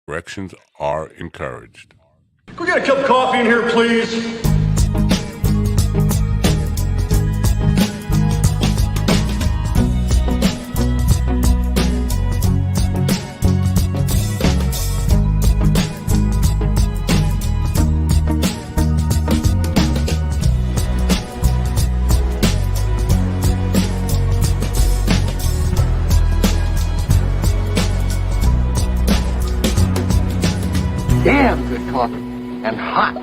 Corrections are encouraged. Can we get a cup of coffee in here, please? Damn good coffee and hot.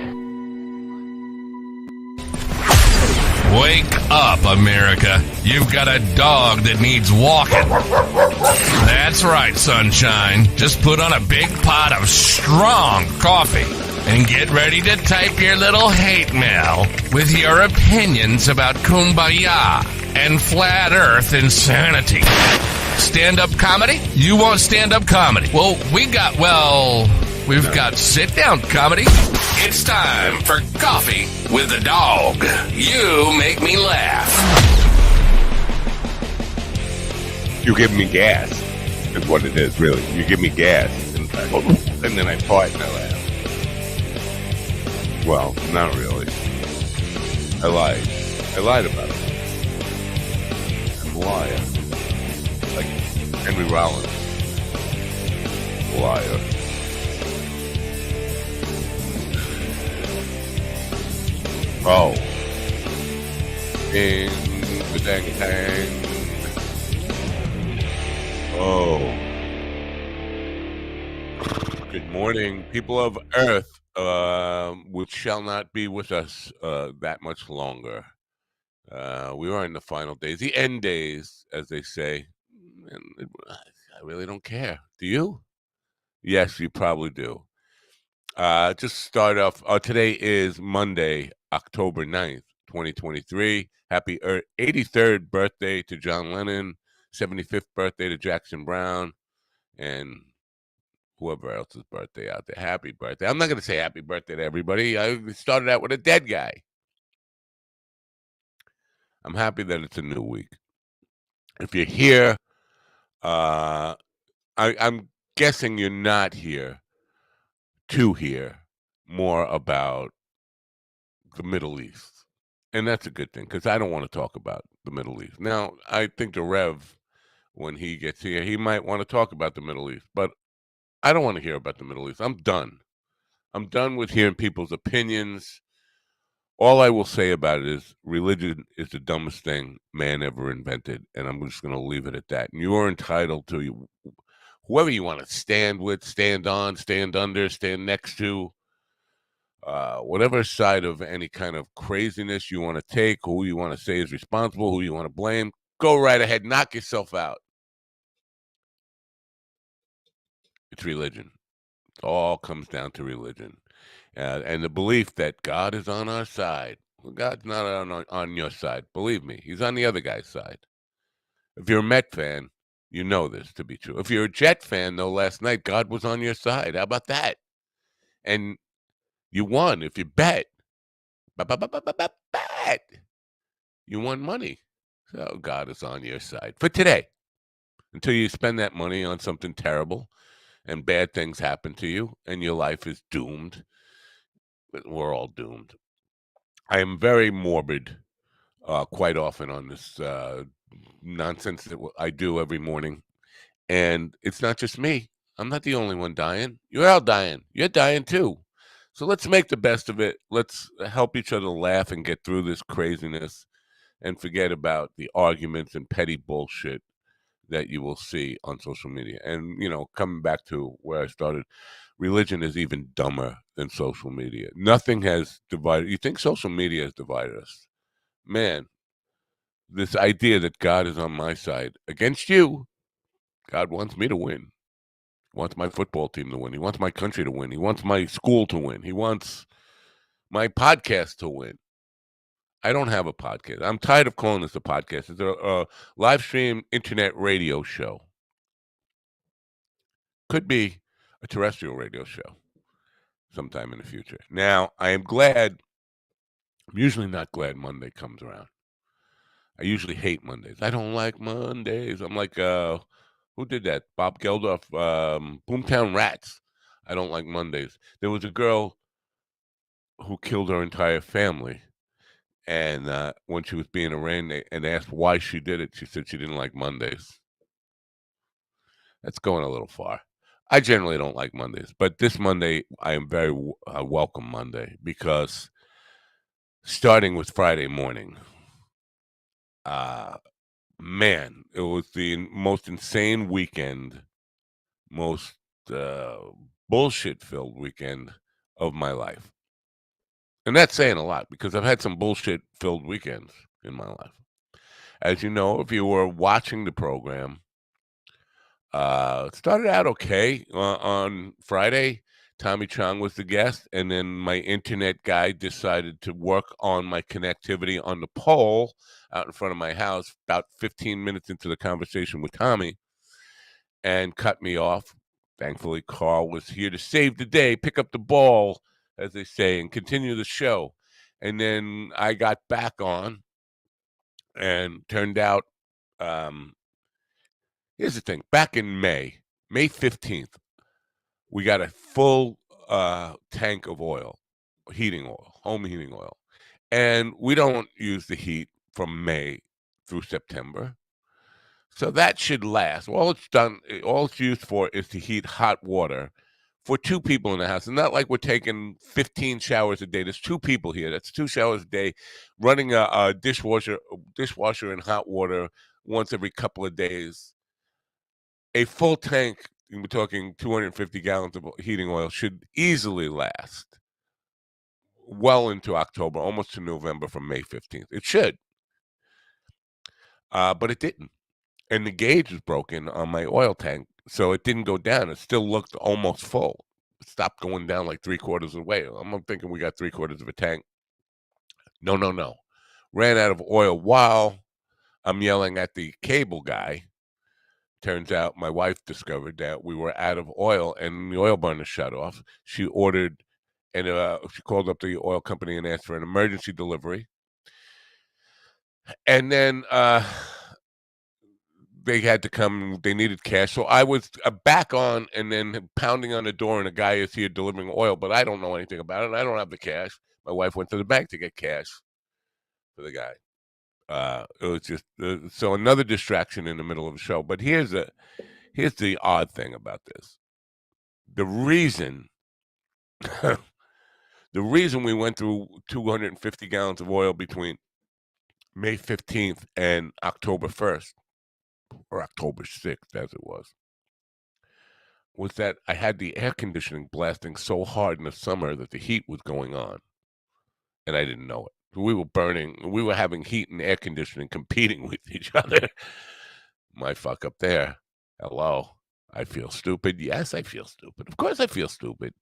Wake up, America. You've got a dog that needs walking. That's right, sunshine. Just put on a big pot of strong coffee and get ready to type your little hate mail with your opinions about kumbaya and flat earth insanity. Stand-up comedy? You want stand-up comedy? Well, we've got sit-down comedy. It's time for Coffee with the Dog. You make me laugh. You give me gas, is what it is, really. You give me gas, and then I fart and I laugh. Well, not really. I lied. I lied about it. I'm a liar. Like Henry Rollins. Liar. Oh. In the dang tang. Oh. Good morning, people of Earth, which shall not be with us that much longer. We are in the final days, the end days, as they say. And I really don't care. Do you? Yes, you probably do. Just start off. Today is Monday, October 9th, 2023. Happy 83rd birthday to John Lennon, 75th birthday to Jackson Brown, and whoever else's birthday out there. Happy birthday. I'm not going to say happy birthday to everybody. I started out with a dead guy. I'm happy that it's a new week. If you're here, I'm guessing you're not here to hear more about the Middle East. And that's a good thing, because I don't want to talk about the Middle East. Now, I think the Rev, when he gets here, he might want to talk about the Middle East, but I don't want to hear about the Middle East. I'm done. I'm done with hearing people's opinions. All I will say about it is religion is the dumbest thing man ever invented, and I'm just going to leave it at that. And you are entitled to whoever you want to stand with, stand on, stand under, stand next to, whatever side of any kind of craziness you want to take, who you want to say is responsible, who you want to blame, go right ahead, knock yourself out. It's religion. It all comes down to religion. And the belief that God is on our side. Well, God's not on your side. Believe me, he's on the other guy's side. If you're a Met fan, you know this to be true. If you're a Jet fan, though, last night, God was on your side. How about that? And you won if you bet. Bet. You won money. So God is on your side for today. Until you spend that money on something terrible and bad things happen to you and your life is doomed. We're all doomed. I am very morbid quite often on this nonsense that I do every morning. And it's not just me. I'm not the only one dying. You're all dying. You're dying too. So let's make the best of it. Let's help each other laugh and get through this craziness and forget about the arguments and petty bullshit that you will see on social media. And, coming back to where I started, religion is even dumber than social media. Nothing has divided. You think social media has divided us? Man, this idea that God is on my side against you, God wants me to win. He wants my football team to win. He wants my country to win. He wants my school to win. He wants my podcast to win. I don't have a podcast. I'm tired of calling this a podcast. It's a live stream internet radio show. Could be a terrestrial radio show sometime in the future. Now, I am glad. I'm usually not glad Monday comes around. I usually hate Mondays. I don't like Mondays. I'm like, who did that? Bob Geldof, Boomtown Rats. I don't like Mondays. There was a girl who killed her entire family, and when she was being arraigned and asked why she did it, she said she didn't like Mondays. That's going a little far. I generally don't like Mondays, but this Monday I am very welcome Monday because starting with Friday morning, uh, man, it was the most insane weekend, most uh, bullshit-filled weekend of my life. And that's saying a lot because I've had some bullshit-filled weekends in my life. As you know, if you were watching the program, it started out okay. On Friday, Tommy Chong was the guest, and then my internet guy decided to work on my connectivity on the pole out in front of my house about 15 minutes into the conversation with Tommy and cut me off. Thankfully, Carl was here to save the day, pick up the ball, as they say, and continue the show. And then I got back on, and turned out, um, here's the thing: back in May 15th, we got a full tank of oil, heating oil, home heating oil, and we don't use the heat from May through September. So that should last. All it's used for is to heat hot water for two people in the house. It's not like we're taking 15 showers a day. There's two people here. That's 2 showers a day, running a dishwasher in hot water once every couple of days. A full tank, we're talking 250 gallons of heating oil, should easily last well into October, almost to November from May 15th. It should, but it didn't. And the gauge was broken on my oil tank, so it didn't go down. It still looked almost full. It stopped going down like 3/4 of the way. I'm thinking we got 3/4 of a tank. No, no, no. Ran out of oil while I'm yelling at the cable guy. Turns out my wife discovered that we were out of oil and the oil burner shut off. She ordered, and she called up the oil company and asked for an emergency delivery. And then they had to come. They needed cash, so I was back on, and then pounding on the door, and a guy is here delivering oil, but I don't know anything about it. And I don't have the cash. My wife went to the bank to get cash for the guy. It was just so another distraction in the middle of the show. But here's the odd thing about this: the reason the reason we went through 250 gallons of oil between May 15th and October 1st, or October 6th, as it was that I had the air conditioning blasting so hard in the summer that the heat was going on, and I didn't know it. We were having heat and air conditioning competing with each other. My fuck up there. Hello. I feel stupid. Yes, I feel stupid. Of course I feel stupid.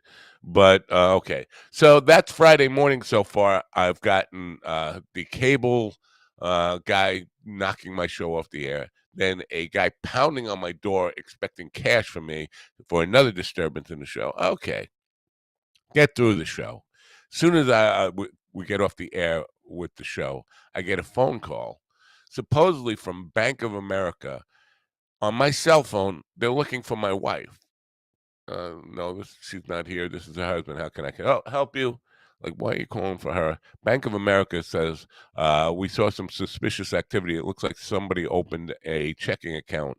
But okay. So that's Friday morning so far. I've gotten the cable guy knocking my show off the air. Then a guy pounding on my door expecting cash from me for another disturbance in the show. Okay. Get through the show. Soon as we get off the air with the show, I get a phone call, supposedly from Bank of America. On my cell phone, they're looking for my wife. No, she's not here. This is her husband. How can I help you? Like, why are you calling for her? Bank of America says, we saw some suspicious activity. It looks like somebody opened a checking account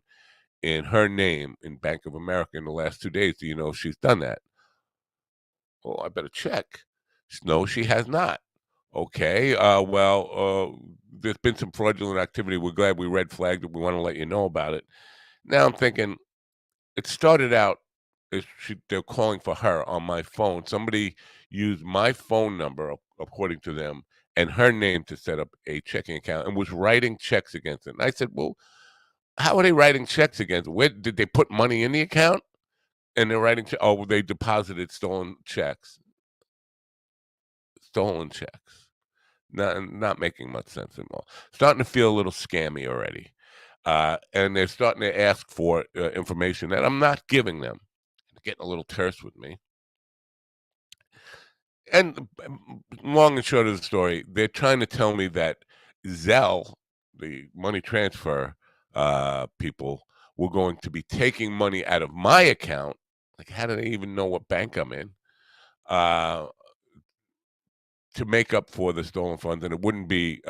in her name in Bank of America in the last 2 days. Do you know if she's done that? Oh, I better check. No, she has not. Okay. There's been some fraudulent activity. We're glad we red flagged it. We want to let you know about it. Now I'm thinking, it started out as they're calling for her on my phone. Somebody used my phone number, according to them, and her name to set up a checking account and was writing checks against it. And I said, well, how are they writing checks against it? Where did they put money in the account? And they're writing, they deposited stolen checks. Stolen checks. Not making much sense anymore. Starting to feel a little scammy already. And they're starting to ask for information that I'm not giving them. They're getting a little terse with me. And long and short of the story, they're trying to tell me that Zelle, the money transfer people, were going to be taking money out of my account Like, how do they even know what bank I'm in? Uh, to make up for the stolen funds, and it wouldn't be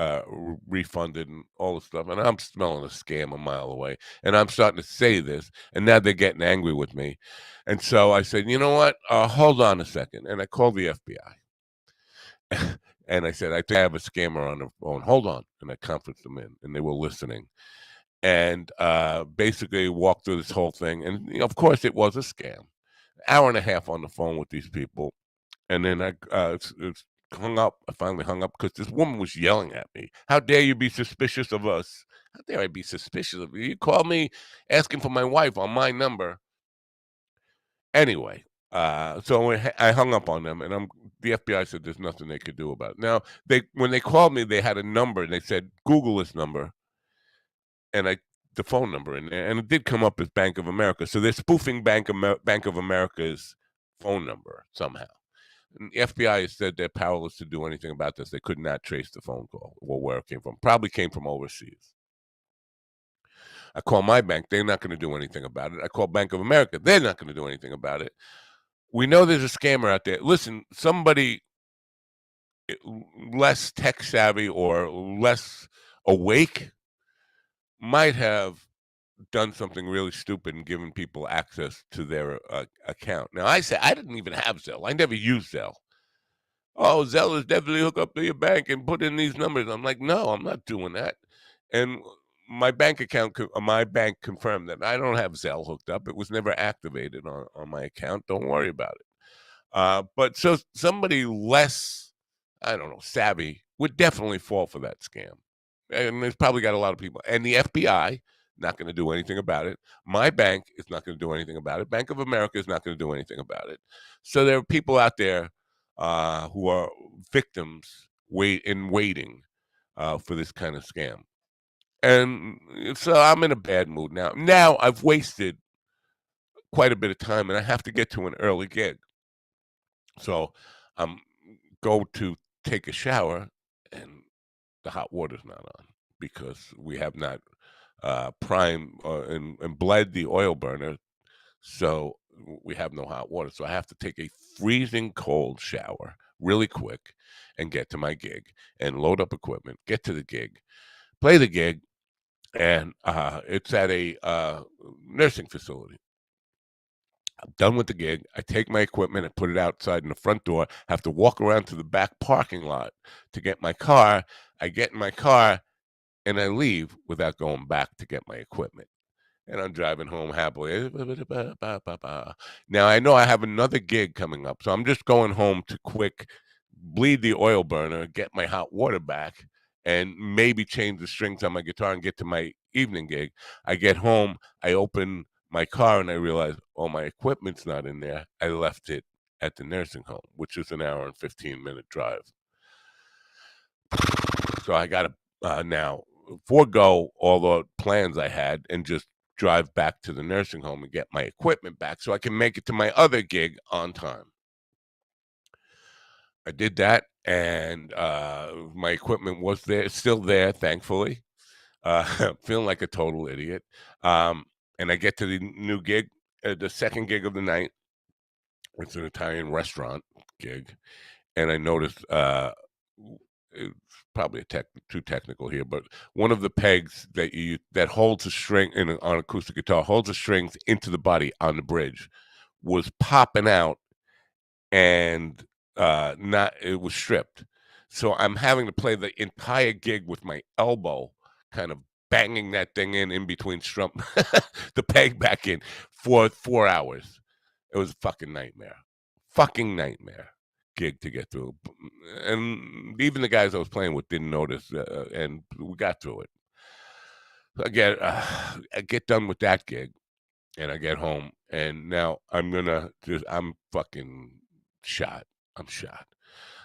refunded and all the stuff. And I'm smelling a scam a mile away. And I'm starting to say this, and now they're getting angry with me. And so I said, you know what? Hold on a second. And I called the FBI. And I said, I think I have a scammer on the phone. Hold on. And I conferenced them in, and they were listening. And basically walked through this whole thing. And of course, it was a scam. Hour and a half on the phone with these people. And then it's hung up. I finally hung up because this woman was yelling at me. How dare you be suspicious of us? How dare I be suspicious of you? You called me asking for my wife on my number. Anyway, so I hung up on them, and the FBI said there's nothing they could do about it. Now, when they called me, they had a number, and they said, Google this number, and the phone number in there, and it did come up as Bank of America. So they're spoofing Bank of America's phone number somehow. And the FBI has said they're powerless to do anything about this. They could not trace the phone call or where it came from. Probably came from overseas. I call my bank. They're not going to do anything about it. I call Bank of America. They're not going to do anything about it. We know there's a scammer out there. Listen, somebody less tech savvy or less awake might have done something really stupid and given people access to their account. Now, I say I didn't even have Zelle. I never used Zelle. Oh, Zelle is definitely hook up to your bank and put in these numbers. I'm like, no, I'm not doing that. And my my bank confirmed that I don't have Zelle hooked up. It was never activated on my account. Don't worry about it. But so somebody less, I don't know, savvy would definitely fall for that scam. And there's probably got a lot of people. And the FBI, not going to do anything about it. My bank is not going to do anything about it. Bank of America is not going to do anything about it. So there are people out there who are victims waiting for this kind of scam. And so I'm in a bad mood now. Now I've wasted quite a bit of time, and I have to get to an early gig. So I'm go to take a shower, and the hot water's not on because we have not primed and bled the oil burner, so we have no hot water. So I have to take a freezing cold shower really quick and get to my gig and load up equipment, get to the gig, play the gig, and it's at a nursing facility. I'm done with the gig. I take my equipment and put it outside in the front door. Have to walk around to the back parking lot to get my car. I get in my car and I leave without going back to get my equipment. And I'm driving home happily. Now I know I have another gig coming up, so I'm just going home to quick bleed the oil burner, get my hot water back, and maybe change the strings on my guitar and get to my evening gig. I get home, I open my car, and I realize, oh, my equipment's not in there. I left it at the nursing home, which is an hour and 15-minute drive. So I got to now forego all the plans I had and just drive back to the nursing home and get my equipment back so I can make it to my other gig on time. I did that, and my equipment was there, still there, thankfully. Feeling like a total idiot. And I get to the new gig, the second gig of the night. It's an Italian restaurant gig, and I noticed it's probably too technical here, but one of the pegs that holds a string on acoustic guitar holds the strings into the body on the bridge was popping out, and not it was stripped. So I'm having to play the entire gig with my elbow kind of banging that thing in between the peg back in for 4 hours. It was a fucking nightmare. Fucking nightmare gig to get through. And even the guys I was playing with didn't notice, and we got through it. Again, I get done with that gig, and I get home, and now I'm fucking shot. I'm shot.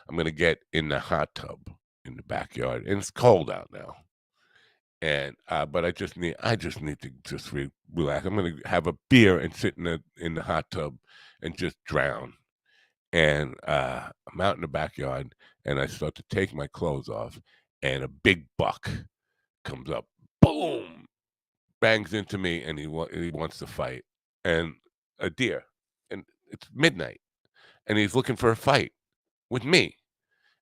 I'm gonna get in the hot tub in the backyard, and it's cold out now. And but I just need to just relax. I'm gonna have a beer and sit in the hot tub and just drown. And I'm out in the backyard, and I start to take my clothes off, and a big buck comes up, boom, bangs into me, and he wants to fight, and a deer, and It's midnight, and he's looking for a fight with me.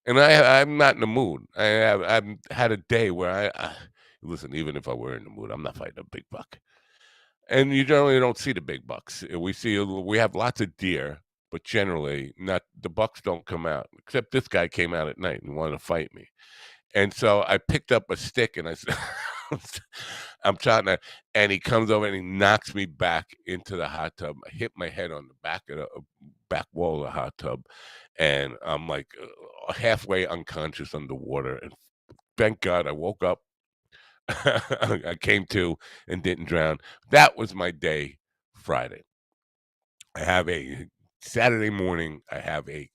And I'm not in the mood. I've had a day where listen, even if I were in the mood, I'm not fighting a big buck. And you generally don't see the big bucks. We have lots of deer, but generally not the bucks don't come out. Except this guy came out at night and wanted to fight me. And so I picked up a stick and I said, I'm trying to, and he comes over and he knocks me back into the hot tub. I hit my head on the back of the back wall of the hot tub, and I'm like halfway unconscious underwater. And thank God I woke up. I came to and didn't drown. That was my day Friday. I have a Saturday morning, I have a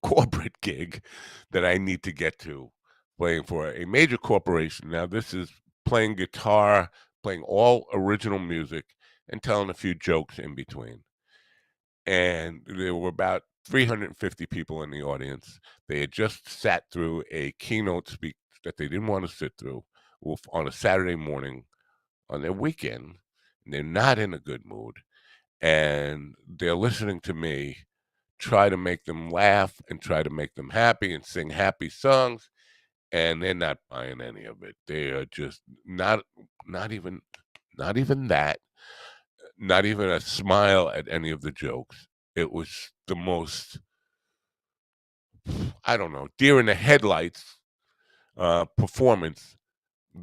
corporate gig that I need to get to, playing for a major corporation. Now, this is playing guitar, playing all original music, and telling a few jokes in between. And there were about 350 people in the audience. They had just sat through a keynote speech that they didn't want to sit through on a Saturday morning on their weekend. And they're not in a good mood. And they're listening to me try to make them laugh and try to make them happy and sing happy songs, and they're not buying any of it. They are just not even that, not even a smile at any of the jokes. It was the most, I don't know, deer in the headlights performance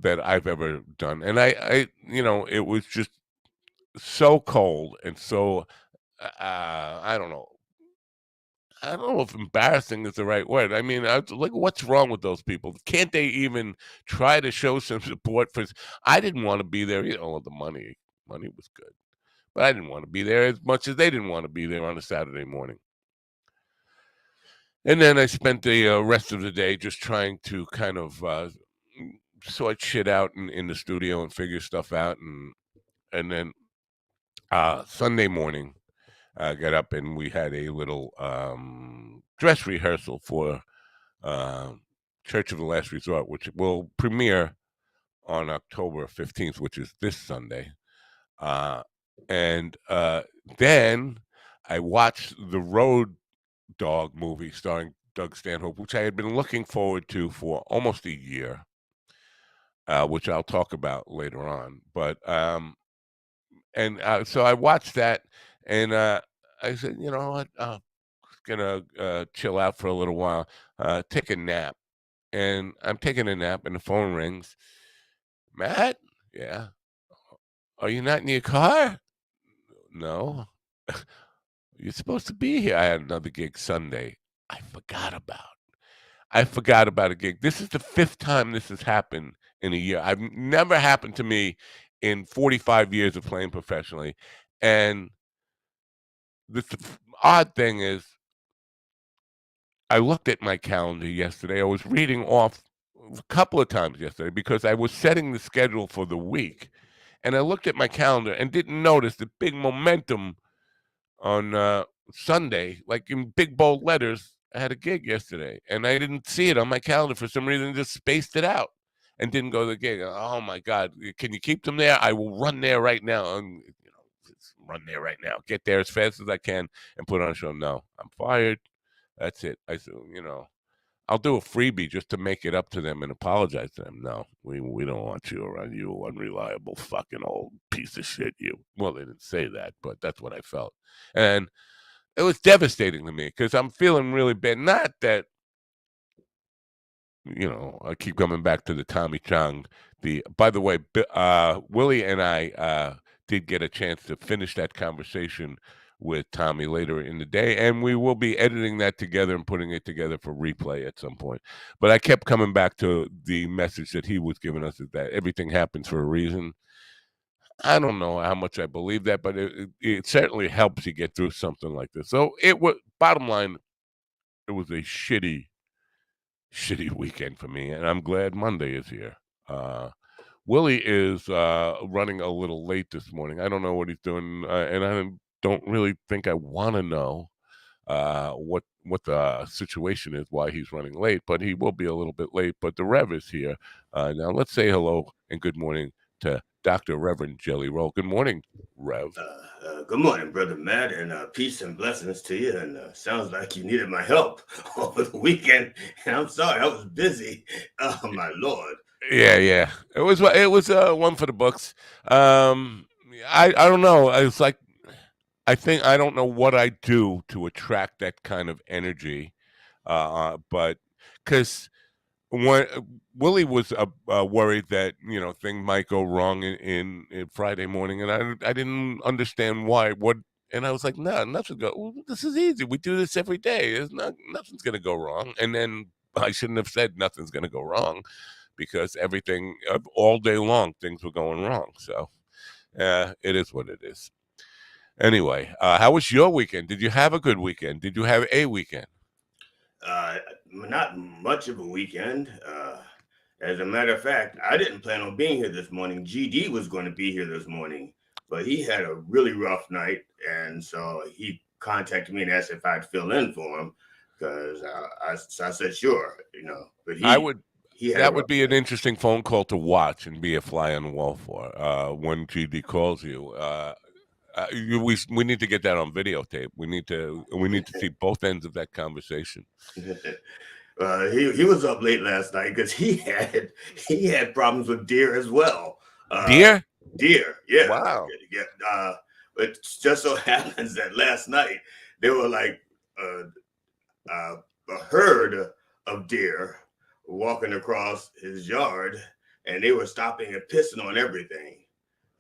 that I've ever done. And it was just so cold and so I don't know if embarrassing is the right word. I mean, like, what's wrong with those people? Can't they even try to show some support for? I didn't want to be there. The money was good, but I didn't want to be there as much as they didn't want to be there on a Saturday morning. And then I spent the rest of the day just trying to kind of sort shit out in the studio and figure stuff out, and then Sunday morning. Got up and we had a little dress rehearsal for Church of the Last Resort, which will premiere on October 15th, which is this Sunday. And then I watched the Road Dog movie starring Doug Stanhope, which I had been looking forward to for almost a year, which I'll talk about later on. But so I watched that, and I said, you know what, I'm gonna chill out for a little while, take a nap. And I'm taking a nap, and the phone rings. Matt, yeah. Are you not in your car? No. You're supposed to be here. I had another gig Sunday. I forgot about. I forgot about a gig. This is the fifth time this has happened in a year. I've never happened to me in 45 years of playing professionally. And the odd thing is, I looked at my calendar yesterday. I was reading off a couple of times yesterday because I was setting the schedule for the week. And I looked at my calendar and didn't notice the big momentum on Sunday, like in big bold letters. I had a gig yesterday, and I didn't see it on my calendar for some reason. Just spaced it out and didn't go to the gig. Oh my God! Can you keep them there? I will run there right now. And, just run there right now. Get there as fast as I can and put on a show. No, I'm fired. That's it. I said, I'll do a freebie just to make it up to them and apologize to them. No, we don't want you around. You unreliable fucking old piece of shit. You. Well, they didn't say that, but that's what I felt, and it was devastating to me because I'm feeling really bad. Not that I keep coming back to the Tommy Chong. By the way, Willie and I did get a chance to finish that conversation with Tommy later in the day, and we will be editing that together and putting it together for replay at some point. But I kept coming back to the message that he was giving us, is that everything happens for a reason. I don't know how much I believe that, but it certainly helps you get through something like this. So bottom line, it was a shitty weekend for me, and I'm glad Monday is here. Willie is running a little late this morning. I don't know what he's doing, and I don't really think I want to know what the situation is, why he's running late, but he will be a little bit late. But the Rev is here. Now let's say hello and good morning to Dr. Reverend Jelly Roll. Good morning, Rev. Good morning, Brother Matt, and peace and blessings to you. And sounds like you needed my help over the weekend. And I'm sorry, I was busy. Oh, my Lord. Yeah. It was one for the books. I don't know. It's like I don't know what I do to attract that kind of energy, but because when Willie was worried that thing might go wrong in Friday morning, and I didn't understand why. And I was like, no, nothing go. This is easy. We do this every day. Nothing's gonna go wrong. And then I shouldn't have said nothing's gonna go wrong because everything all day long things were going wrong. So it is what it is. Anyway, how was your weekend? Did you have a good weekend? Did you have a weekend? Not much of a weekend. As a matter of fact, I didn't plan on being here this morning. GD was going to be here this morning, but he had a really rough night, and so he contacted me and asked if I'd fill in for him because I said sure, But that would be an interesting phone call to watch and be a fly on the wall for when GD calls you. We need to get that on videotape. We need to see both ends of that conversation. He was up late last night because he had problems with deer as well. Deer, yeah. Wow. Yeah. It just so happens that last night there were like a herd of deer walking across his yard, and they were stopping and pissing on everything.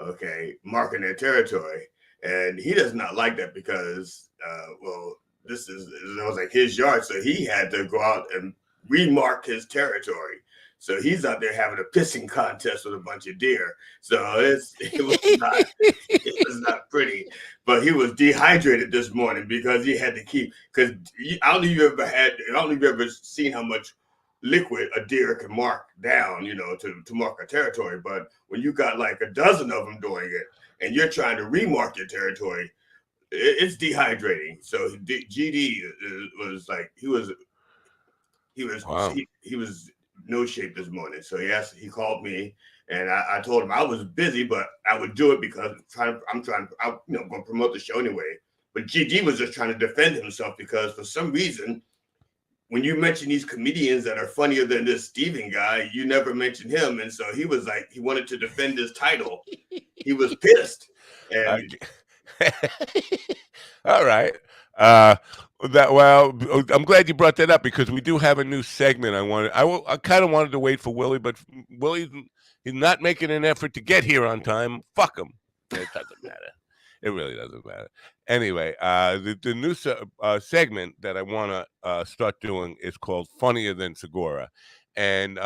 Okay, marking their territory. And he does not like that because, this was like his yard, so he had to go out and remark his territory. So he's out there having a pissing contest with a bunch of deer. So it was not pretty. But he was dehydrated this morning because he had to keep. Because I don't know if you've ever seen how much liquid a deer can mark down, to mark a territory. But when you got like a dozen of them doing it, and you're trying to remark your territory, it's dehydrating. So GD was like he was no shape this morning. So he called me, and I told him I was busy, but I would do it because I'm going to promote the show anyway. But GD was just trying to defend himself because for some reason, when you mention these comedians that are funnier than this Steven guy, you never mention him. And so he was like, he wanted to defend his title. He was pissed. And all right. I'm glad you brought that up because we do have a new segment. I kind of wanted to wait for Willie, but he's not making an effort to get here on time. Fuck him. It doesn't matter. It really doesn't matter. Anyway, the new segment that I want to start doing is called Funnier Than Segura. And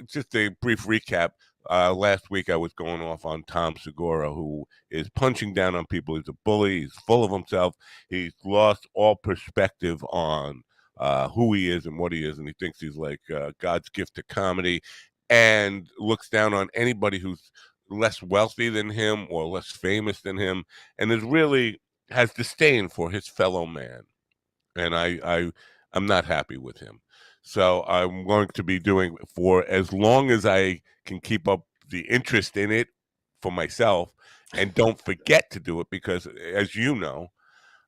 just a brief recap. Last week I was going off on Tom Segura, who is punching down on people. He's a bully. He's full of himself. He's lost all perspective on who he is and what he is. And he thinks he's like God's gift to comedy and looks down on anybody who's less wealthy than him or less famous than him, and has disdain for his fellow man. And I'm not happy with him. So I'm going to be doing for as long as I can keep up the interest in it for myself and don't forget to do it because, as you know,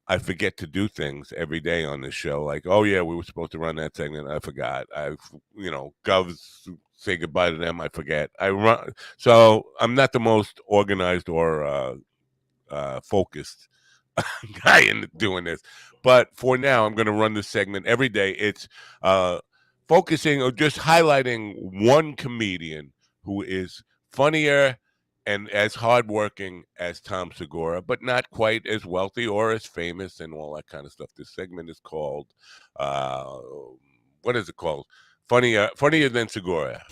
I forget to do things every day on this show. Like, oh yeah, we were supposed to run that segment. I forgot. Govs say goodbye to them. I forget. So I'm not the most organized or focused guy in doing this. But for now, I'm going to run this segment every day. It's focusing or just highlighting one comedian who is funnier and as hardworking as Tom Segura, but not quite as wealthy or as famous and all that kind of stuff. This segment is called, what is it called? Funnier Than Segura.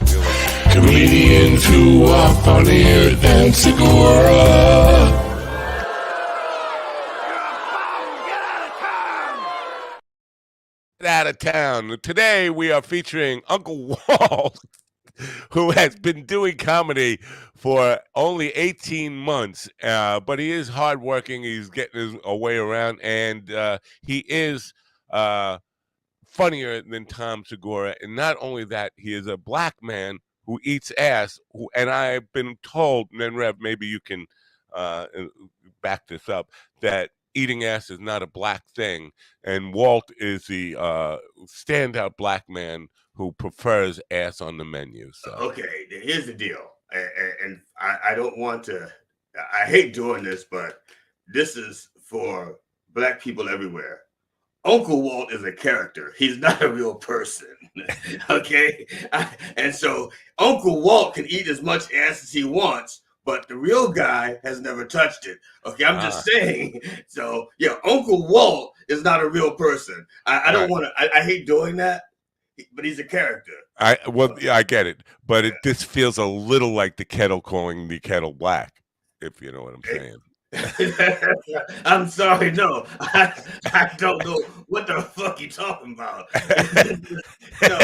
Comedians who are funnier than Segura. Out of town. Today we are featuring Uncle Walt, who has been doing comedy for only 18 months, but he is hardworking. He's getting his way around, and he is funnier than Tom Segura. And not only that, he is a black man who eats ass, and I've been told, and then Rev, maybe you can back this up, that eating ass is not a black thing, and Walt is the standout black man who prefers ass on the menu. So Okay, here's the deal, and I don't want to. I hate doing this, but this is for black people everywhere. Uncle Walt is a character. He's not a real person. Okay? And so Uncle Walt can eat as much ass as he wants, but the real guy has never touched it. Okay, I'm just saying. So yeah, Uncle Walt is not a real person. I don't want to. I hate doing that, but he's a character. Yeah, I get it, but this feels a little like the kettle calling the kettle black, if you know what I'm saying. I'm sorry, no, I don't know what the fuck you talking about. No.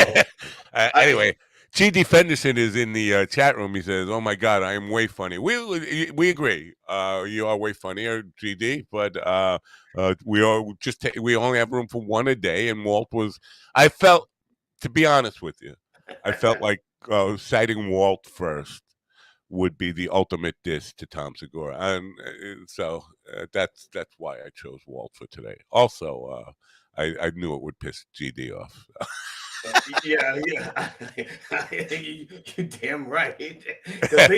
Anyway, GD Fenderson is in the chat room. He says, "Oh my God, I am way funny." We agree. You are way funnier, GD. But we are we only have room for one a day, and Walt was. I felt, to be honest with you, I felt like citing Walt first would be the ultimate diss to Tom Segura, and so that's why I chose Walt for today. Also, I knew it would piss GD off. Yeah, you're damn right. Because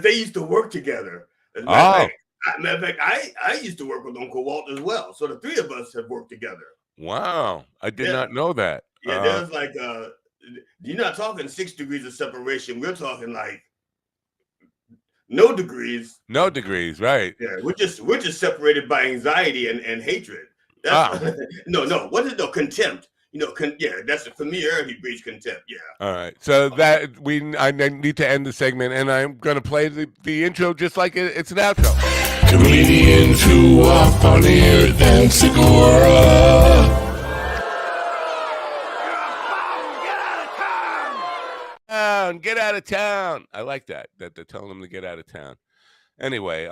they used to work together. As a matter of fact, I used to work with Uncle Walt as well. So the three of us have worked together. Wow, I did not know that. Yeah, there's like you're not talking 6 degrees of separation. We're talking like no degrees. No degrees, right? Yeah, we're just separated by anxiety and hatred. That's no. What is contempt? That's a familiarity breeds contempt. Yeah. All right. So that I need to end the segment, and I'm going to play the intro just like it's an outro. Comedians who are funnier than Segura. Get out of town. I like that they're telling them to get out of town. Anyway,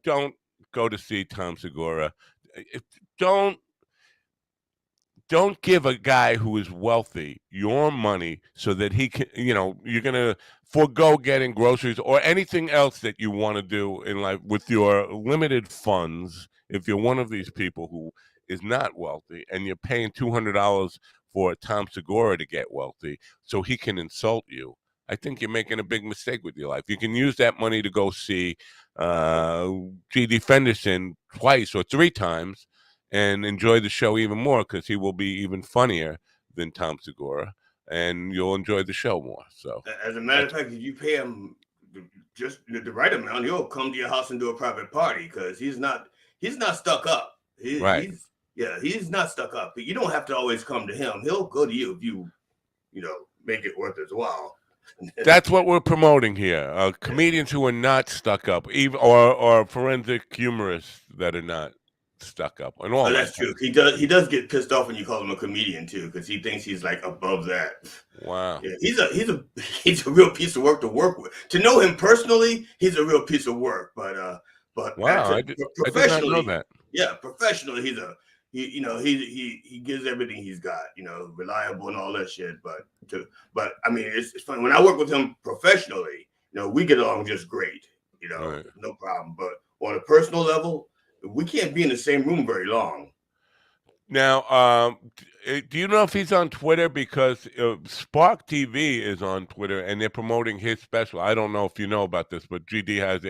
don't go to see Tom Segura. Don't give a guy who is wealthy your money so that he can, you're going to forego getting groceries or anything else that you want to do in life with your limited funds. If you're one of these people who is not wealthy and you're paying $200 for Tom Segura to get wealthy so he can insult you, I think you're making a big mistake with your life. You can use that money to go see G.D. Fenderson twice or 3 times and enjoy the show even more, because he will be even funnier than Tom Segura, and you'll enjoy the show more. So, as a matter of fact, if you pay him just the right amount, he'll come to your house and do a private party, because he's not stuck up. He's not stuck up. But you don't have to always come to him. He'll go to you if you make it worth his while. That's what we're promoting here. Comedians who are not stuck up, even or forensic humorists that are not stuck up. And all that's true. He does get pissed off when you call him a comedian too, because he thinks he's like above that. Wow. Yeah, he's a real piece of work to work with. To know him personally, he's a real piece of work. But wow, I did not know that. Yeah, professionally, he gives everything he's got. Reliable and all that shit. But I mean, it's funny when I work with him professionally. We get along just great. Right. No problem. But on a personal level, we can't be in the same room very long. Now, do you know if he's on Twitter? Because Spark TV is on Twitter, and they're promoting his special. I don't know if you know about this, but GD has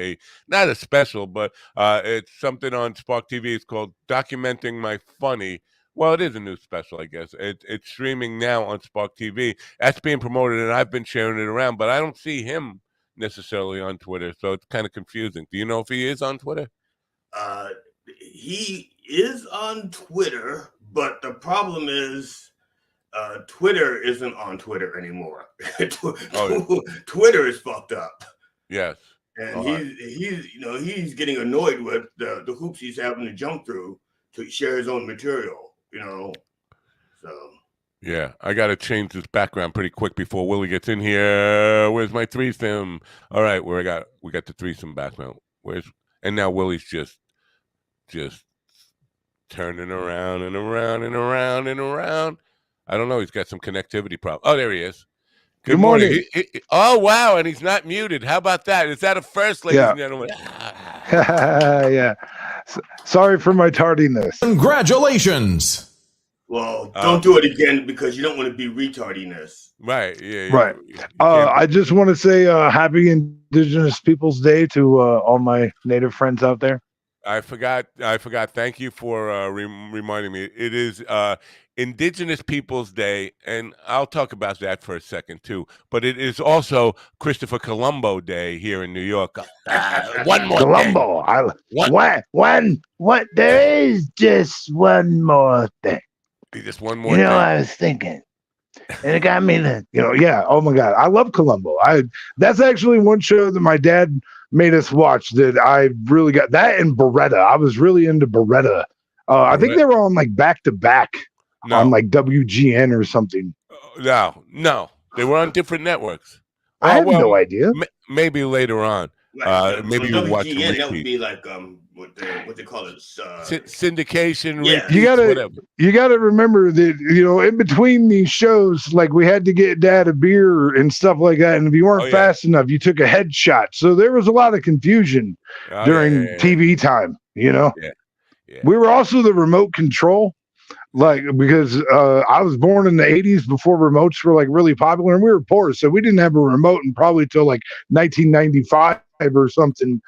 not a special, but it's something on Spark TV. It's called Documenting My Funny. Well, it is a new special, I guess. It's streaming now on Spark TV. That's being promoted, and I've been sharing it around, but I don't see him necessarily on Twitter, so it's kind of confusing. Do you know if he is on Twitter? He is on Twitter, but the problem is Twitter isn't on Twitter anymore. Twitter is fucked up. Yes. And he's getting annoyed with the hoops he's having to jump through to share his own material, So yeah, I got to change this background pretty quick before Willie gets in here. Where's my threesome? All right, we got the threesome background. And now Willie's just turning around and around and around and around. I don't know. He's got some connectivity problem. Oh, there he is. Good morning. Oh, wow, and he's not muted. How about that? Is that a first, ladies Yeah. and gentlemen? Yeah. Sorry for my tardiness. Congratulations. Well, don't do it again because you don't want to be retardiness. Right. Yeah. Right. I just want to say happy Indigenous Peoples Day to all my Native friends out there. I forgot. Thank you for reminding me. It is Indigenous Peoples Day, and I'll talk about that for a second too. But it is also Christopher Colombo Day here in New York. One more Colombo. There is just one more thing. Just one more. I was thinking, and it got me to, yeah. Oh my God, I love Colombo. That's actually one show that my dad made us watch that I really got, that and Beretta. I was really into Beretta. I think they were on like back to back on like WGN or something. No, they were on different networks. I have no idea. Maybe later on. Maybe you watch WGN, that would be like what they call it, syndication. Yeah, you gotta remember that in between these shows, like we had to get dad a beer and stuff like that, and if you weren't fast enough, you took a headshot. So there was a lot of confusion during TV time. Yeah. We were also the remote control. Like, because I was born in the 80s before remotes were like really popular, and we were poor, so we didn't have a remote and probably till like 1995 or something,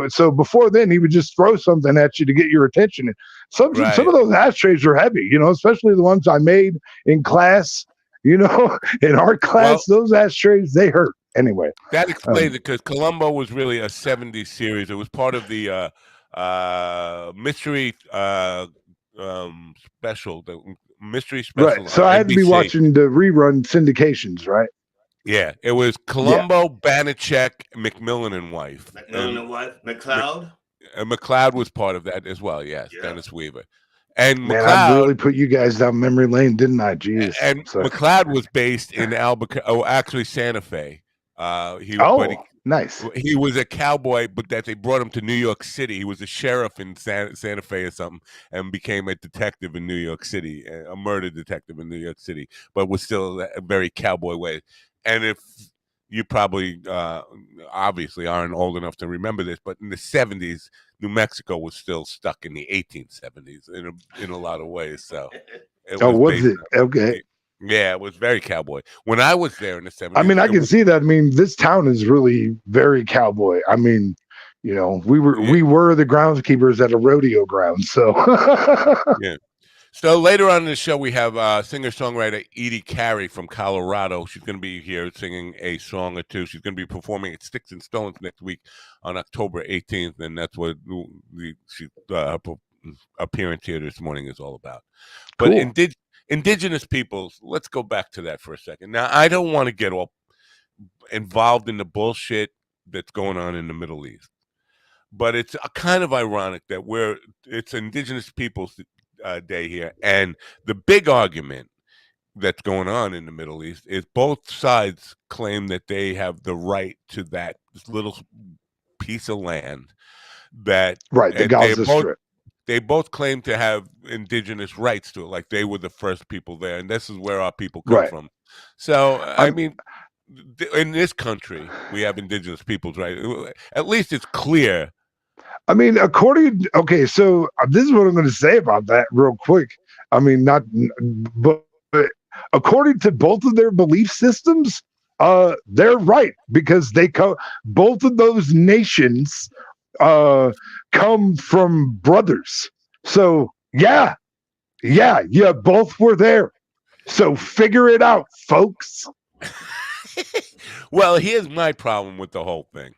so before then he would just throw something at you to get your attention. And some of those ashtrays were heavy, especially the ones I made in class, in art class. Those ashtrays, they hurt. Anyway, that explains it, because Columbo was really a 70s series. It was part of the mystery special, the mystery special. Right. So I had to be watching the rerun syndications, right? Yeah, it was Columbo, Banachek, McMillan and wife. McLeod. McLeod was part of that as well. Yes, Dennis Weaver. And man, McLeod, I really put you guys down memory lane, didn't I? Jeez. And McLeod was based in Albuquerque. Oh, actually Santa Fe. Nice. He was a cowboy, but that they brought him to New York City. He was a sheriff in Santa Fe or something, and became a detective in New York City, a murder detective in New York City, but was still a very cowboy way. And if you probably obviously aren't old enough to remember this, but in the 70s, New Mexico was still stuck in the 1870s in a lot of ways. So, was it? Okay. Yeah, it was very cowboy. When I was there in the 70s. I mean, I can see that. I mean, this town is really very cowboy. I mean, we were the groundskeepers at a rodeo ground. So, yeah. So later on in the show, we have singer-songwriter Edie Carey from Colorado. She's going to be here singing a song or two. She's going to be performing at Sticks and Stones next week on October 18th, and that's what her appearance here this morning is all about. But cool. Indigenous peoples, let's go back to that for a second. Now, I don't want to get all involved in the bullshit that's going on in the Middle East, but it's kind of ironic that it's Indigenous Peoples Day here, and the big argument that's going on in the Middle East is both sides claim that they have the right to that little piece of land that the Gaza Strip. They both claim to have indigenous rights to it, like they were the first people there, and this is where our people come from. So, I mean, in this country, we have indigenous peoples, right? At least it's clear. I mean, so this is what I'm going to say about that real quick. I mean, but according to both of their belief systems, they're right, because both of those nations come from brothers. So yeah, both were there. So figure it out, folks. Well, here's my problem with the whole thing.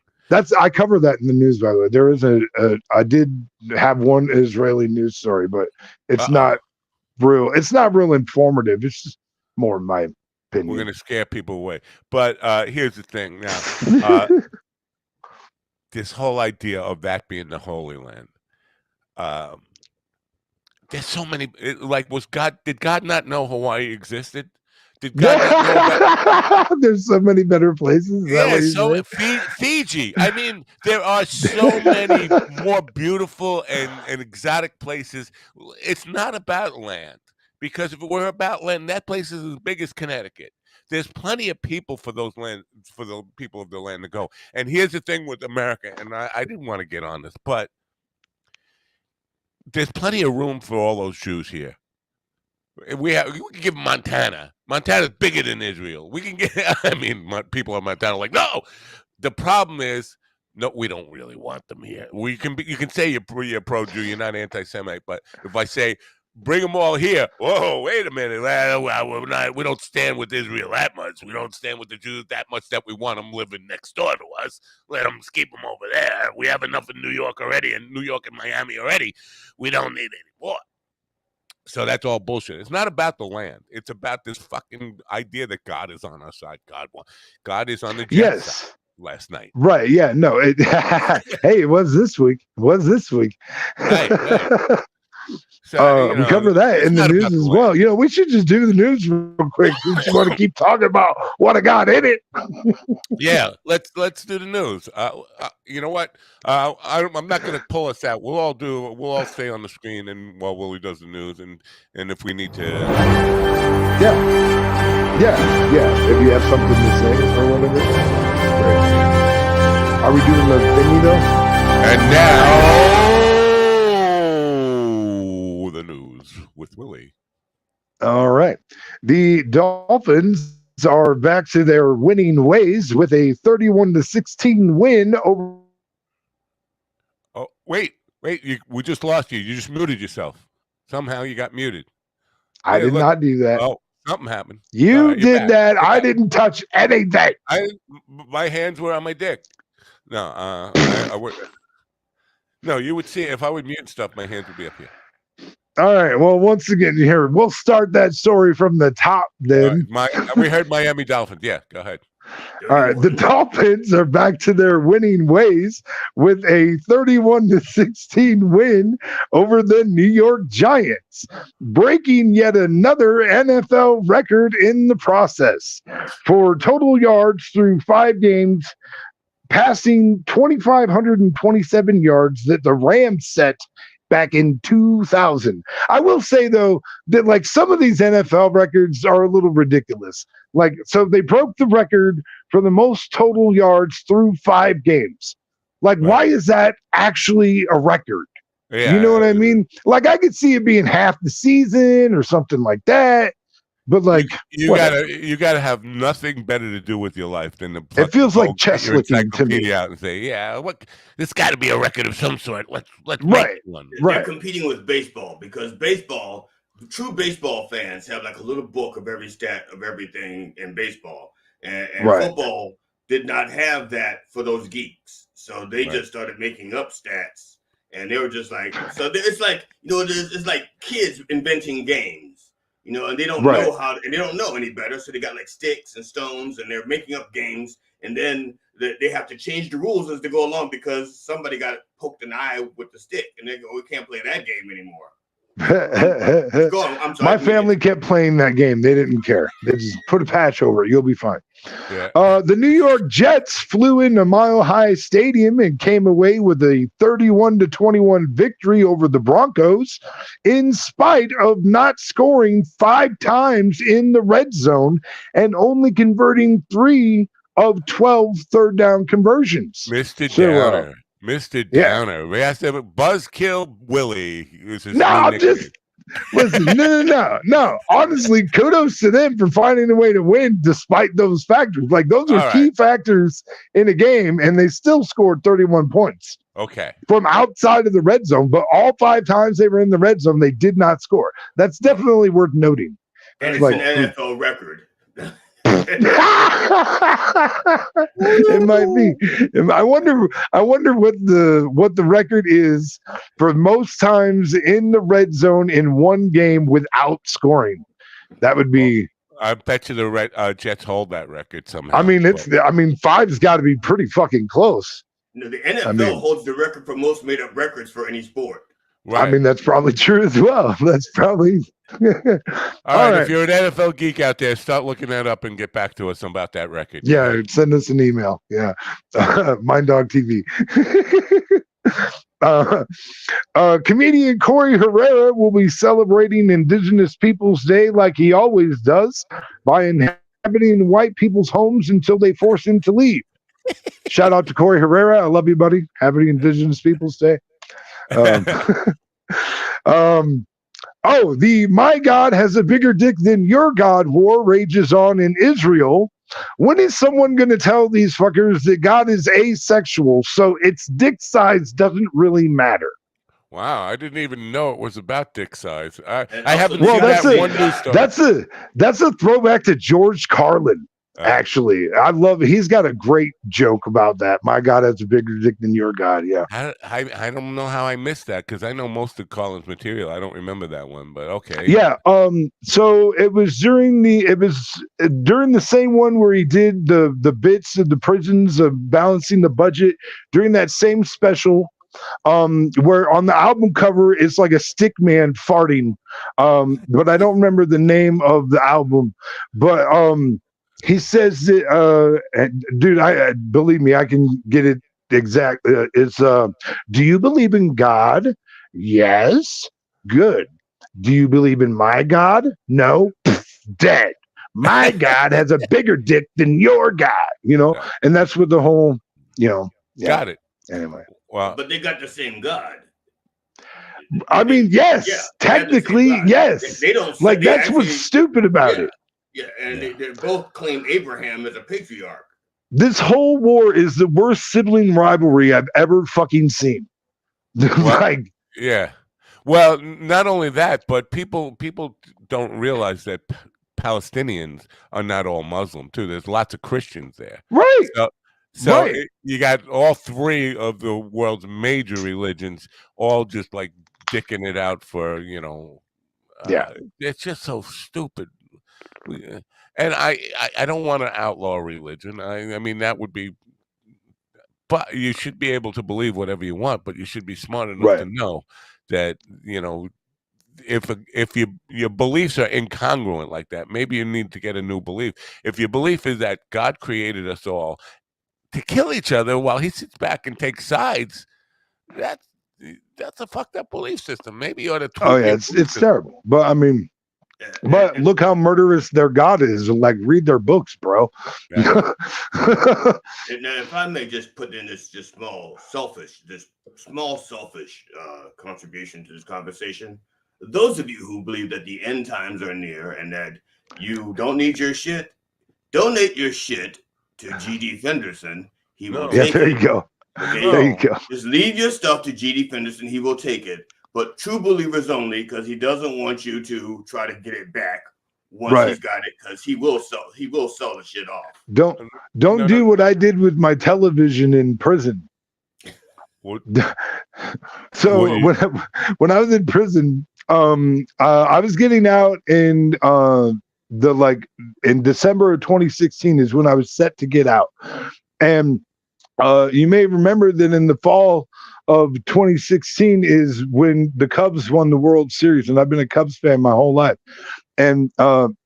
I covered that in the news, by the way. There is I did have one Israeli news story, but it's not real. It's not real informative. It's just more my opinion. We're going to scare people away. But here's the thing now. This whole idea of that being the Holy Land. There's so many. Did God not know Hawaii existed? Did God not know about, there's so many better places. So Fiji. I mean, there are so many more beautiful and exotic places. It's not about land. Because if it were about land, that place is as big as Connecticut. There's plenty of people for those land for the people of the land to go. And here's the thing with America, and I didn't want to get on this, but there's plenty of room for all those Jews here. We can give Montana. Montana's bigger than Israel. We can get. I mean, people in Montana are like, no. The problem is, no, we don't really want them here. You can say you're pro-Jew, you're not anti-Semite, but if I say bring them all here, whoa, wait a minute, we don't stand with Israel that much. We don't stand with the Jews that much that we want them living next door to us. Let them keep them over there. We have enough in New York already, and New York and Miami already. We don't need any more. So that's all bullshit. It's not about the land. It's about this fucking idea that God is on our side. God is on the Jets side last night. Right. Yeah. No. Hey, it was this week. Right. So, we cover that in the news as well. We should just do the news real quick. We just want to keep talking about what I got in it. Yeah, let's do the news. You know what? I'm not going to pull us out. We'll all stay on the screen and while Willie does the news, and if we need to. Yeah. If you have something to say or whatever. Great. Are we doing the thingy though? And now. The news with Willie. All right. The Dolphins are back to their winning ways with a 31-16 win over. Oh, wait. We just lost you. You just muted yourself. Somehow you got muted. I did not do that. Oh, something happened. You did that. I didn't touch anything. My hands were on my dick. No, I would. No, you would see if I would mute stuff, my hands would be up here. All right. Well, once again, here we'll start that story from the top. Then we heard Miami Dolphins. Yeah, go ahead. All right. The Dolphins are back to their winning ways with a 31-16 win over the New York Giants, breaking yet another NFL record in the process for total yards through 5 games, passing 2,527 yards that the Rams set back in 2000. I will say, though, that some of these NFL records are a little ridiculous. So they broke the record for the most total yards through 5 games. Right. Why is that actually a record? Yeah, you know what I mean? I could see it being half the season or something like that. But you gotta have nothing better to do with your life than to. It feels like chess licking to me. Out and say, yeah, this got to be a record of some sort. Let's make one. They're competing with baseball because true baseball fans have a little book of every stat of everything in baseball, and football did not have that for those geeks, so they just started making up stats, and they were just so it's it's like kids inventing games. And they don't know how, and they don't know any better. So they got sticks and stones, and they're making up games. And then they have to change the rules as they go along because somebody got poked in the eye with the stick, and they go, "We can't play that game anymore." I'm sorry, my family kept playing that game. They didn't care. They just put a patch over it. You'll be fine. Yeah. The New York Jets flew into Mile High Stadium and came away with a 31-21 victory over the Broncos, in spite of not scoring 5 times in the red zone and only converting 3 of 12 third down conversions. Mr. Downer. Mr. Downer. We have to have a Buzzkill Willie. No, listen. No. Honestly, kudos to them for finding a way to win despite those factors. Those are key factors in a game, and they still scored 31 points. Okay. From outside of the red zone, but all 5 times they were in the red zone, they did not score. That's definitely worth noting. And it's an NFL record. It might be. I wonder what the record is for most times in the red zone in one game without scoring. That would be. I bet you the Jets hold that record somehow. I mean, 5's got to be pretty fucking close. No, the NFL holds the record for most made-up records for any sport. Right. I mean, that's probably true as well. That's probably. All right. If you're an NFL geek out there, start looking that up and get back to us about that record. Yeah, send us an email. Yeah, Mind Dog TV. Comedian Corey Herrera will be celebrating Indigenous Peoples Day like he always does by inhabiting white people's homes until they force him to leave. Shout out to Corey Herrera. I love you, buddy. Happy Indigenous Peoples Day. Um, the My God has a bigger dick than your God war rages on in Israel. When is someone going to tell these fuckers that God is asexual, so its dick size doesn't really matter? Wow, I didn't even know it was about dick size. I also haven't the seen God that is one God. news story. That's a throwback to George Carlin. Actually, I love it. He's got a great joke about that. My God has a bigger dick than your God. Yeah. I don't know how I missed that because I know most of Colin's material. I don't remember that one, but okay. Yeah. So it was during the same one where he did the bits of the prisons of balancing the budget during that same special. Where on the album cover it's like a stick man farting. But I don't remember the name of the album. But he says that dude, I believe me, I can get it exact. It's do you believe in God? Yes. Good. Do you believe in my God? No. Pff, dead. My God has a bigger dick than your God, and that's what the whole, yeah. Got it. Anyway. Well, but they got the same God. I mean, yes, technically, yes. They don't like they that's actually, what's stupid about it. Yeah, and they both claim Abraham as a patriarch. This whole war is the worst sibling rivalry I've ever fucking seen. Well, yeah. Well, not only that, but people don't realize that Palestinians are not all Muslim too. There's lots of Christians there, right? So right. You got all three of the world's major religions all just like dicking it out for yeah. It's just so stupid. And I don't want to outlaw religion. I mean that would be, but you should be able to believe whatever you want, but you should be smart enough to know that if your beliefs are incongruent like that, maybe you need to get a new belief. If your belief is that God created us all to kill each other while he sits back and takes sides, that's a fucked up belief system. Maybe you ought to tweak it's terrible. But I mean, but look how murderous their God is. Like, read their books, bro. Now, if I may just put in this small selfish contribution to this conversation. Those of you who believe that the end times are near and that you don't need your shit, donate your shit to G.D. Fenderson. He will take there it. You go. Okay? There you go. Just leave your stuff to G.D. Fenderson. He will take it. But true believers only, because he doesn't want you to try to get it back once he's got it, because he will sell the shit off. Don't do what I did with my television in prison. What? So when I was in prison, I was getting out in in December of 2016 is when I was set to get out. And you may remember that in the fall of 2016 is when the Cubs won the World Series, and I've been a Cubs fan my whole life. And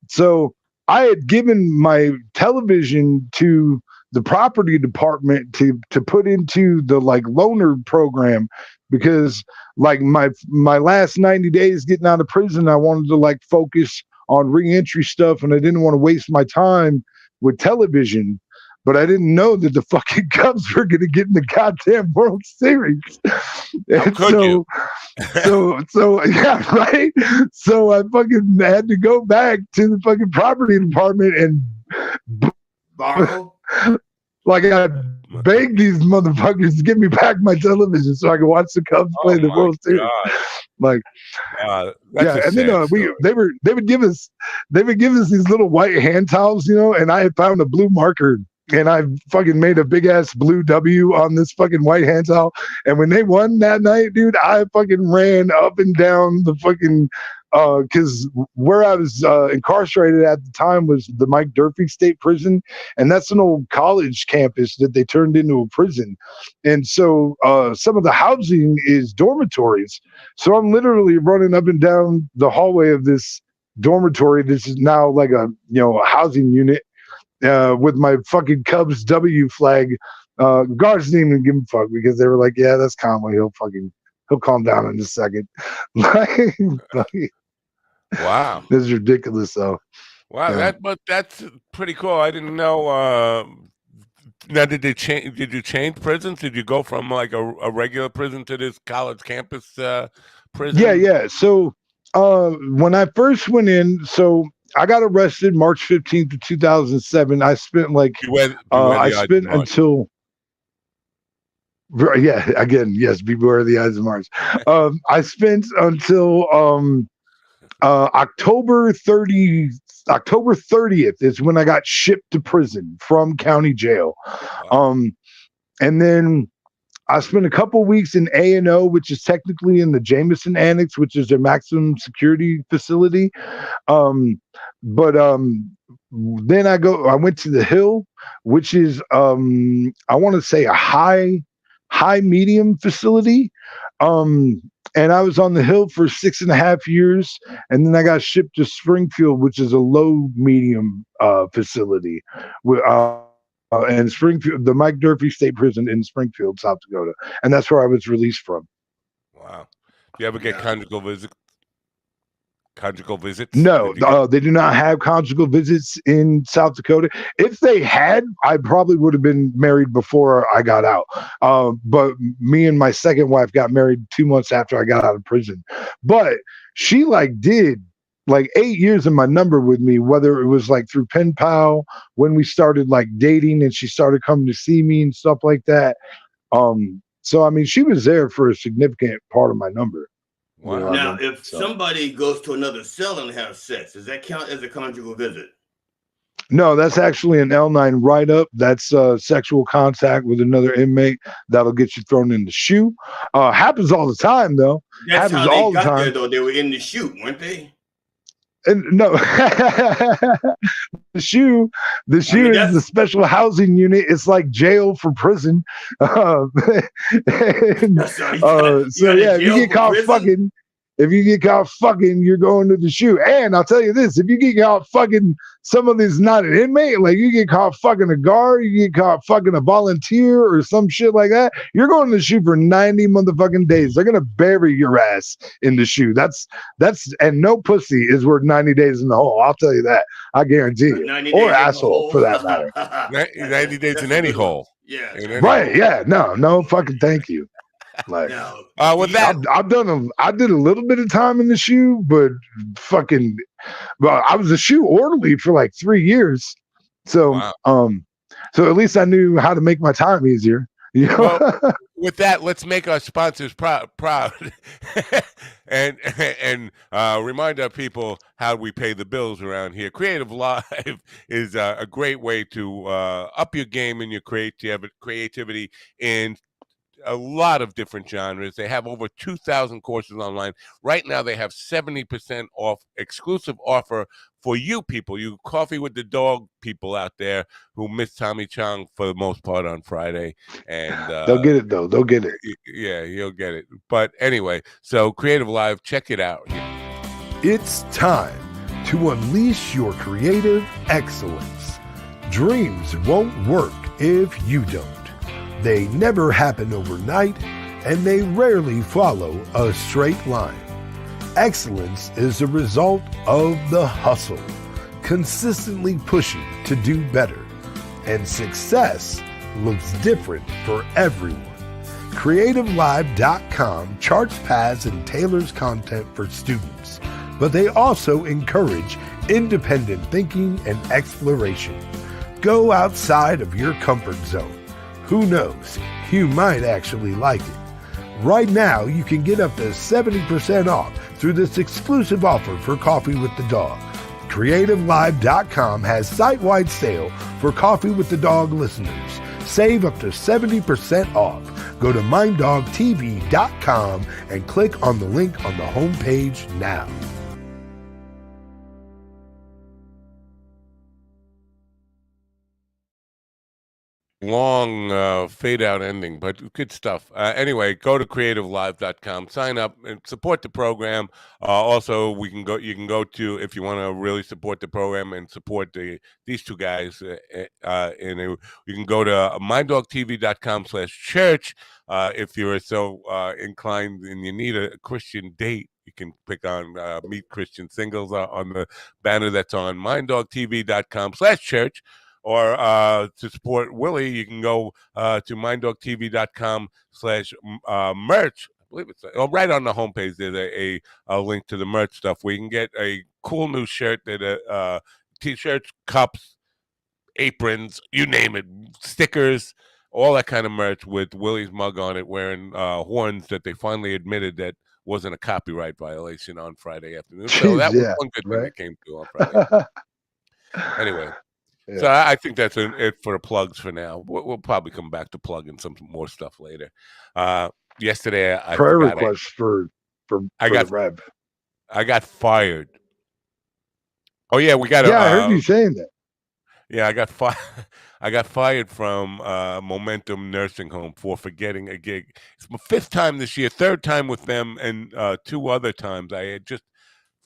so I had given my television to the property department to put into the loaner program, because my last 90 days getting out of prison, I wanted to focus on reentry stuff, and I didn't want to waste my time with television. But I didn't know that the fucking Cubs were going to get in the goddamn World Series. And so yeah, right. So I fucking had to go back to the fucking property department and borrow. I begged these motherfuckers to give me back my television so I could watch the Cubs play the World Series. And then they would give us these little white hand towels, and I had found a blue marker. And I fucking made a big ass blue W on this fucking white hand towel. And when they won that night, dude, I fucking ran up and down the fucking, because where I was incarcerated at the time was the Mike Durfee State Prison. And that's an old college campus that they turned into a prison. And so some of the housing is dormitories. So I'm literally running up and down the hallway of this dormitory. This is now like a housing unit. With my fucking Cubs W flag Guards didn't even give him a fuck because they were like, yeah, that's Conway. He'll calm down in a second. Like, Wow. this is ridiculous. So Wow, yeah. but that's pretty cool. I didn't know. Now, did they change? Did you change prisons? Did you go from like a regular prison to this college campus Yeah, prison? yeah. So when I first went in, so I got arrested March 15th of 2007. I spent like Beware I the Ides of spent March. until yeah, again, yes, beware the eyes of Mars. I spent until October 30th is when I got shipped to prison from county jail. Wow. And then I spent a couple weeks in A&O, which is technically in the Jameson Annex, which is their maximum security facility. But then I went to the Hill, which is I want to say a high medium facility. And I was on the Hill for 6.5 years, and then I got shipped to Springfield, which is a low medium facility. And Springfield, the Mike Durfee State Prison in Springfield, South Dakota, and that's where I was released from. Wow. Do you ever get conjugal visits? Conjugal visits? No, Did you get? they do not have conjugal visits in South Dakota. If they had, I probably would have been married before I got out. But me and my second wife got married 2 months after I got out of prison. But she did 8 years of my number with me, whether it was like through pen pal when we started like dating and she started coming to see me and stuff like that. So I mean, she was there for a significant part of my number. Wow. You know what I Now, mean? if somebody goes to another cell and have sex, does that count as a conjugal visit? No, that's actually an L9 write up. That's sexual contact with another inmate. That'll get you thrown in the shoe. Happens all the time, though. That's Happens how they all the got there, time. though. They were in the chute, weren't they? And no, the shoe is the special housing unit. It's like jail for prison. So yeah, if you get caught fucking, you're going to the shoe. And I'll tell you this: if you get caught fucking somebody's not an inmate, like you get caught fucking a guard, you get caught fucking a volunteer or some shit like that, you're going to the shoe for 90 motherfucking days. They're gonna bury your ass in the shoe. That's and no pussy is worth 90 days in the hole. I'll tell you that. I guarantee you. Or asshole for that matter. 90 days in any hole. Yeah. Right. Yeah. No fucking thank you. Like with that, I did a little bit of time in the shoe, but fucking, well, I was a shoe orderly for like 3 years. So, so at least I knew how to make my time easier. You know? Well, with that, let's make our sponsors proud, and remind our people how we pay the bills around here. Creative Live is a great way to up your game and your creativity in a lot of different genres. They have over 2,000 courses online. Right now, they have 70% off exclusive offer for you people, you Coffee with the Dog people out there who miss Tommy Chong for the most part on Friday. And they'll get it, though. They'll get it. Yeah, you'll get it. But anyway, so Creative Live, check it out. It's time to unleash your creative excellence. Dreams won't work if you don't. They never happen overnight, and they rarely follow a straight line. Excellence is a result of the hustle, consistently pushing to do better. And success looks different for everyone. CreativeLive.com charts paths and tailors content for students, but they also encourage independent thinking and exploration. Go outside of your comfort zone. Who knows? You might actually like it. Right now, you can get up to 70% off through this exclusive offer for Coffee with the Dog. CreativeLive.com has site-wide sale for Coffee with the Dog listeners. Save up to 70% off. Go to minddogtv.com and click on the link on the homepage now. long fade out ending, but good stuff. Anyway, go to creativelive.com, sign up and support the program. Also, you can go to, if you want to really support the program and support these two guys, you can go to mynddogtv.com/church. If you're so inclined and you need a Christian date, you can pick on Meet Christian Singles on the banner that's on mynddogtv.com/church. Or to support Willie, you can go to minddogtv.com/merch. I believe it's right on the homepage. There's a link to the merch stuff where you can get a cool new shirt that t-shirts, cups, aprons, you name it, stickers, all that kind of merch with Willie's mug on it, wearing horns that they finally admitted that wasn't a copyright violation on Friday afternoon. So Jeez, that was yeah, one good thing right. that came through on Friday afternoon. Anyway. Yeah. So I think that's it for the plugs for now. We'll probably come back to plugging some more stuff later. Yesterday, I Prayer forgot. requests for the Rev. I got fired. Oh yeah, we got. Yeah, I heard you saying that. Yeah, I got fired. I got fired from Momentum Nursing Home for forgetting a gig. It's my 5th time this year, 3rd time with them, and 2 other times I had just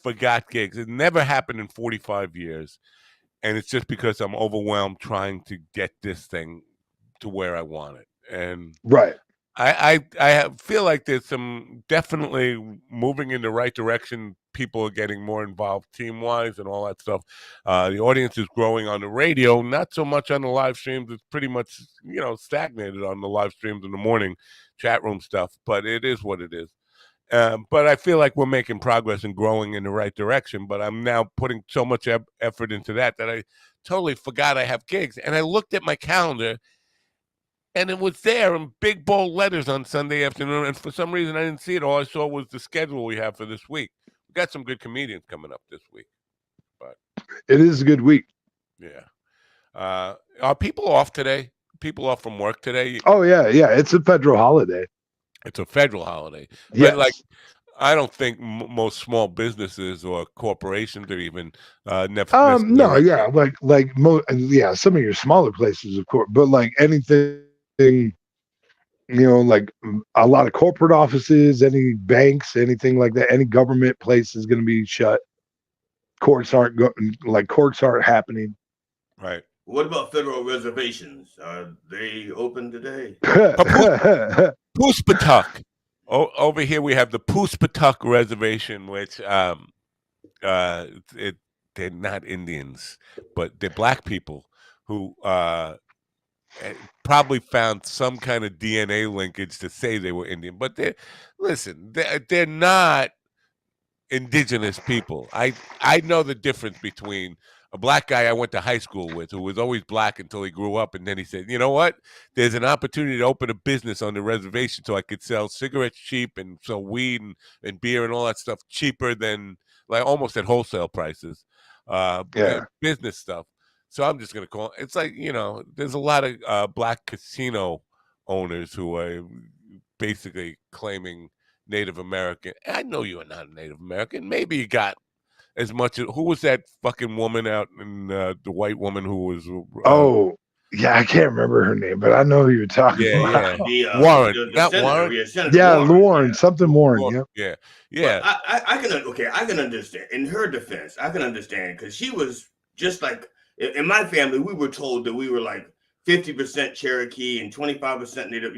forgot gigs. It never happened in 45 years. And it's just because I'm overwhelmed trying to get this thing to where I want it. And right. I feel like there's some definitely moving in the right direction. People are getting more involved team-wise and all that stuff. The audience is growing on the radio, not so much on the live streams. It's pretty much, stagnated on the live streams in the morning chat room stuff. But it is what it is. But I feel like we're making progress and growing in the right direction. But I'm now putting so much effort into that I totally forgot I have gigs. And I looked at my calendar, and it was there in big bold letters on Sunday afternoon. And for some reason, I didn't see it. All I saw was the schedule we have for this week. We got some good comedians coming up this week. But it is a good week. Yeah. Are people off today? People off from work today? Oh, yeah. It's a federal holiday. It's a federal holiday. Yes. But I don't think most small businesses or corporations are even no, yeah, some of your smaller places, of course, but like anything, like a lot of corporate offices, any banks, anything like that, any government place is going to be shut. Courts aren't happening. Right. What about federal reservations? Are they open today? Poospatuck. Over here we have the Poospatuck Reservation, which they're not Indians, but they're black people who probably found some kind of DNA linkage to say they were Indian. But they're not indigenous people. I know the difference between a black guy I went to high school with who was always black until he grew up, and then he said, you know what, there's an opportunity to open a business on the reservation so I could sell cigarettes cheap and sell weed and beer and all that stuff cheaper than, like, almost at wholesale prices. Business stuff. So I'm just going to call it. It's like, there's a lot of black casino owners who are basically claiming Native American. I know you are not a Native American. Maybe you got as much as, who was that fucking woman out in the white woman who was I can't remember her name, but I know who you're talking about. Warren, not Warren. Warren, something Warren. Yeah. But I can understand. In her defense, I can understand, because she was just like, in my family, we were told that we were like 50% Cherokee and 25% Native.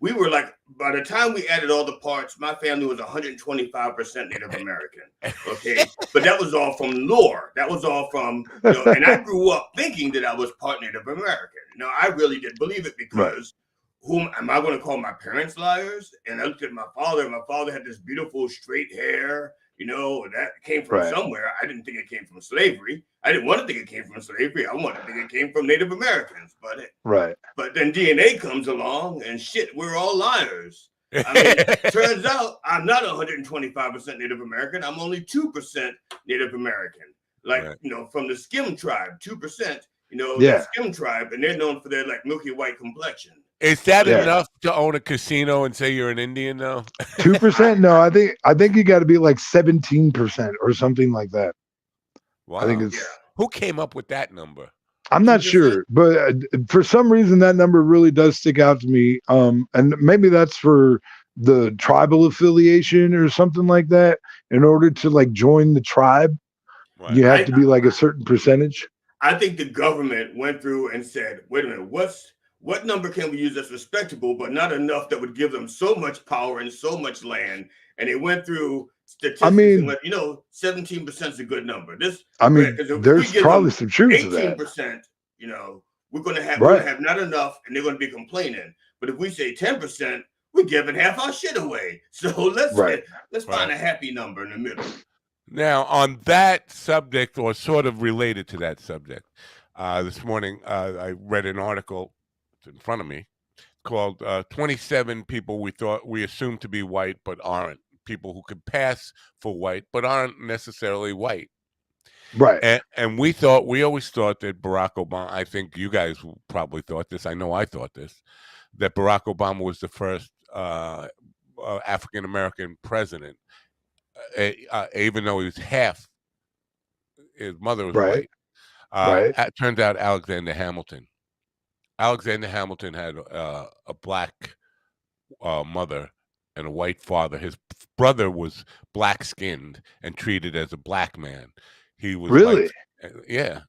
We were like, by the time we added all the parts, my family was 125% Native American. Okay. But that was all from lore. That was all from, and I grew up thinking that I was part Native American. I really did believe it, because whom am I going to call my parents liars? And I looked at my father, and my father had this beautiful straight hair. That came from somewhere. I didn't think it came from slavery. I didn't want to think it came from slavery. I wanted to think it came from Native Americans. But then DNA comes along, and shit, we're all liars. I mean, turns out I'm not 125% Native American. I'm only 2% Native American. From the Skim tribe, 2%. The Skim tribe, and they're known for their like milky white complexion. Is that enough to own a casino and say you're an Indian though? 2%? No, I think you got to be like 17% or something like that. Wow. I think it's Who came up with that number? I'm not 2%? sure, but for some reason that number really does stick out to me. And maybe that's for the tribal affiliation or something like that. In order to like join the tribe, Right. you have I to be like a certain percentage. I think the government went through and said, "Wait a minute, what number can we use that's respectable, but not enough that would give them so much power and so much land?" And they went through I statistics and mean, went, 17% is a good number. This I mean, because if we there's give probably them some truth to that, 18%, we're gonna right? have not enough, and they're gonna be complaining. But if we say 10%, we're giving half our shit away. So Right. let's find Right. a happy number in the middle. Now, on that subject, or sort of related to that subject, this morning I read an article, it's in front of me, called 27 people we assume to be white but aren't. People who could pass for white but aren't necessarily white. Right. And we always thought that Barack Obama, I think you guys probably thought this, I know I thought this, that Barack Obama was the first African American president, even though he was half, his mother was Right. white. Right. It turns out Alexander Hamilton. Alexander Hamilton had a black mother and a white father. His brother was black skinned and treated as a black man. He was Really? yeah.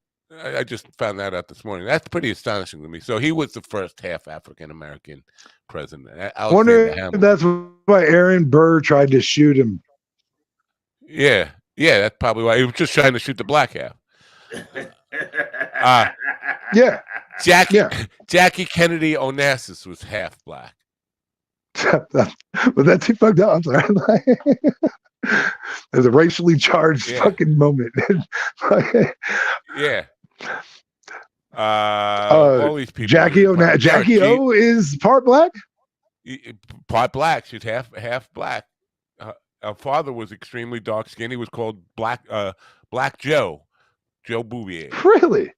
I just found that out this morning. That's pretty astonishing to me. So he was the first half African American president, Alexander Wonder if Hamilton. that's why Aaron Burr tried to shoot him. Yeah, that's probably why he was just trying to shoot the black half. Yeah. Jackie Kennedy Onassis was half black. But that's too fucked up. I'm sorry. There's a racially charged fucking moment. Yeah. All these people. Jackie O is part black? Part black. She's half black. Her father was extremely dark skinned. He was called Black Joe Bouvier. Really?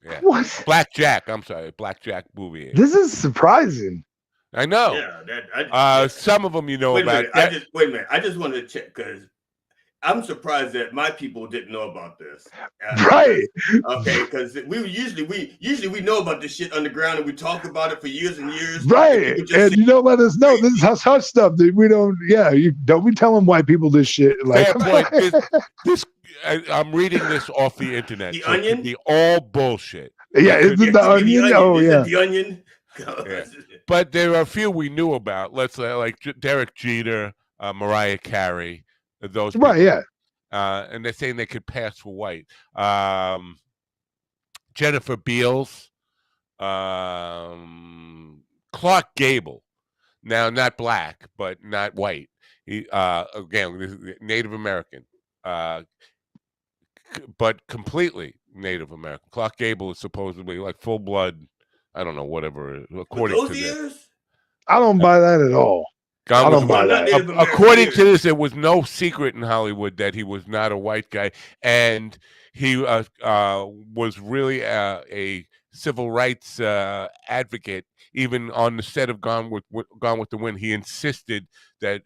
Yeah. What? Black Jack. I'm sorry, Black Jack Bouvier. This is surprising. I know. Yeah, some of them you know wait about. Wait a minute. I just wanted to check because I'm surprised that my people didn't know about this. Right. Okay, because we usually know about this shit underground and we talk about it for years and years. Right. And you don't let us know. This is hush stuff that we don't. Yeah, you don't be telling white people this shit. Like, fair point. I'm reading this off the internet. The so Onion? It could be all bullshit. Yeah, isn't the Onion? Oh, Is yeah. it the Onion? Yeah. But there are a few we knew about. Let's say like Derek Jeter, Mariah Carey, those people. Right, yeah. And they're saying they could pass for white. Jennifer Beals, Clark Gable. Now, not black, but not white. He again, Native American, but completely Native American. Clark Gable is supposedly like full blood. I don't know, whatever. According to this, I don't buy that at all. I don't buy that. According to this, it was no secret in Hollywood that he was not a white guy, and he was really a civil rights advocate. Even on the set of Gone with the Wind, he insisted that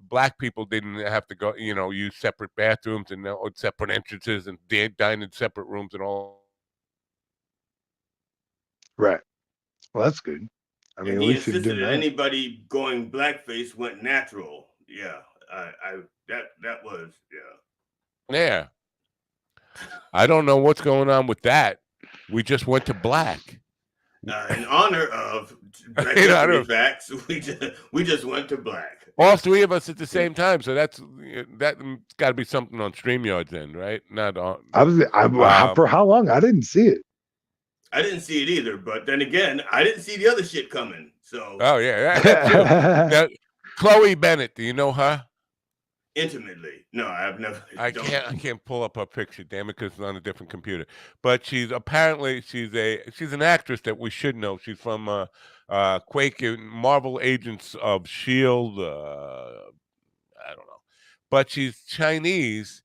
black people didn't have to go, use separate bathrooms and separate entrances and dine in separate rooms and all. Right. Well, that's good. I mean, And at he least he's insisted doing that that. anybody going blackface went natural. Yeah, that was Yeah. I don't know what's going on with that. We just went to black. In honor of facts, we just went to black. All three of us at the same time. So that's got to be something on StreamYard then, right? Not on. For how long? I didn't see it. I didn't see it either, but then again, I didn't see the other shit coming. So. Oh yeah. Now, Chloe Bennett, do you know her? Intimately, no, I've never. I can't pull up her picture, damn it, because it's on a different computer. But she's an actress that we should know. She's from Quake and Marvel Agents of S.H.I.E.L.D. I don't know, but she's Chinese.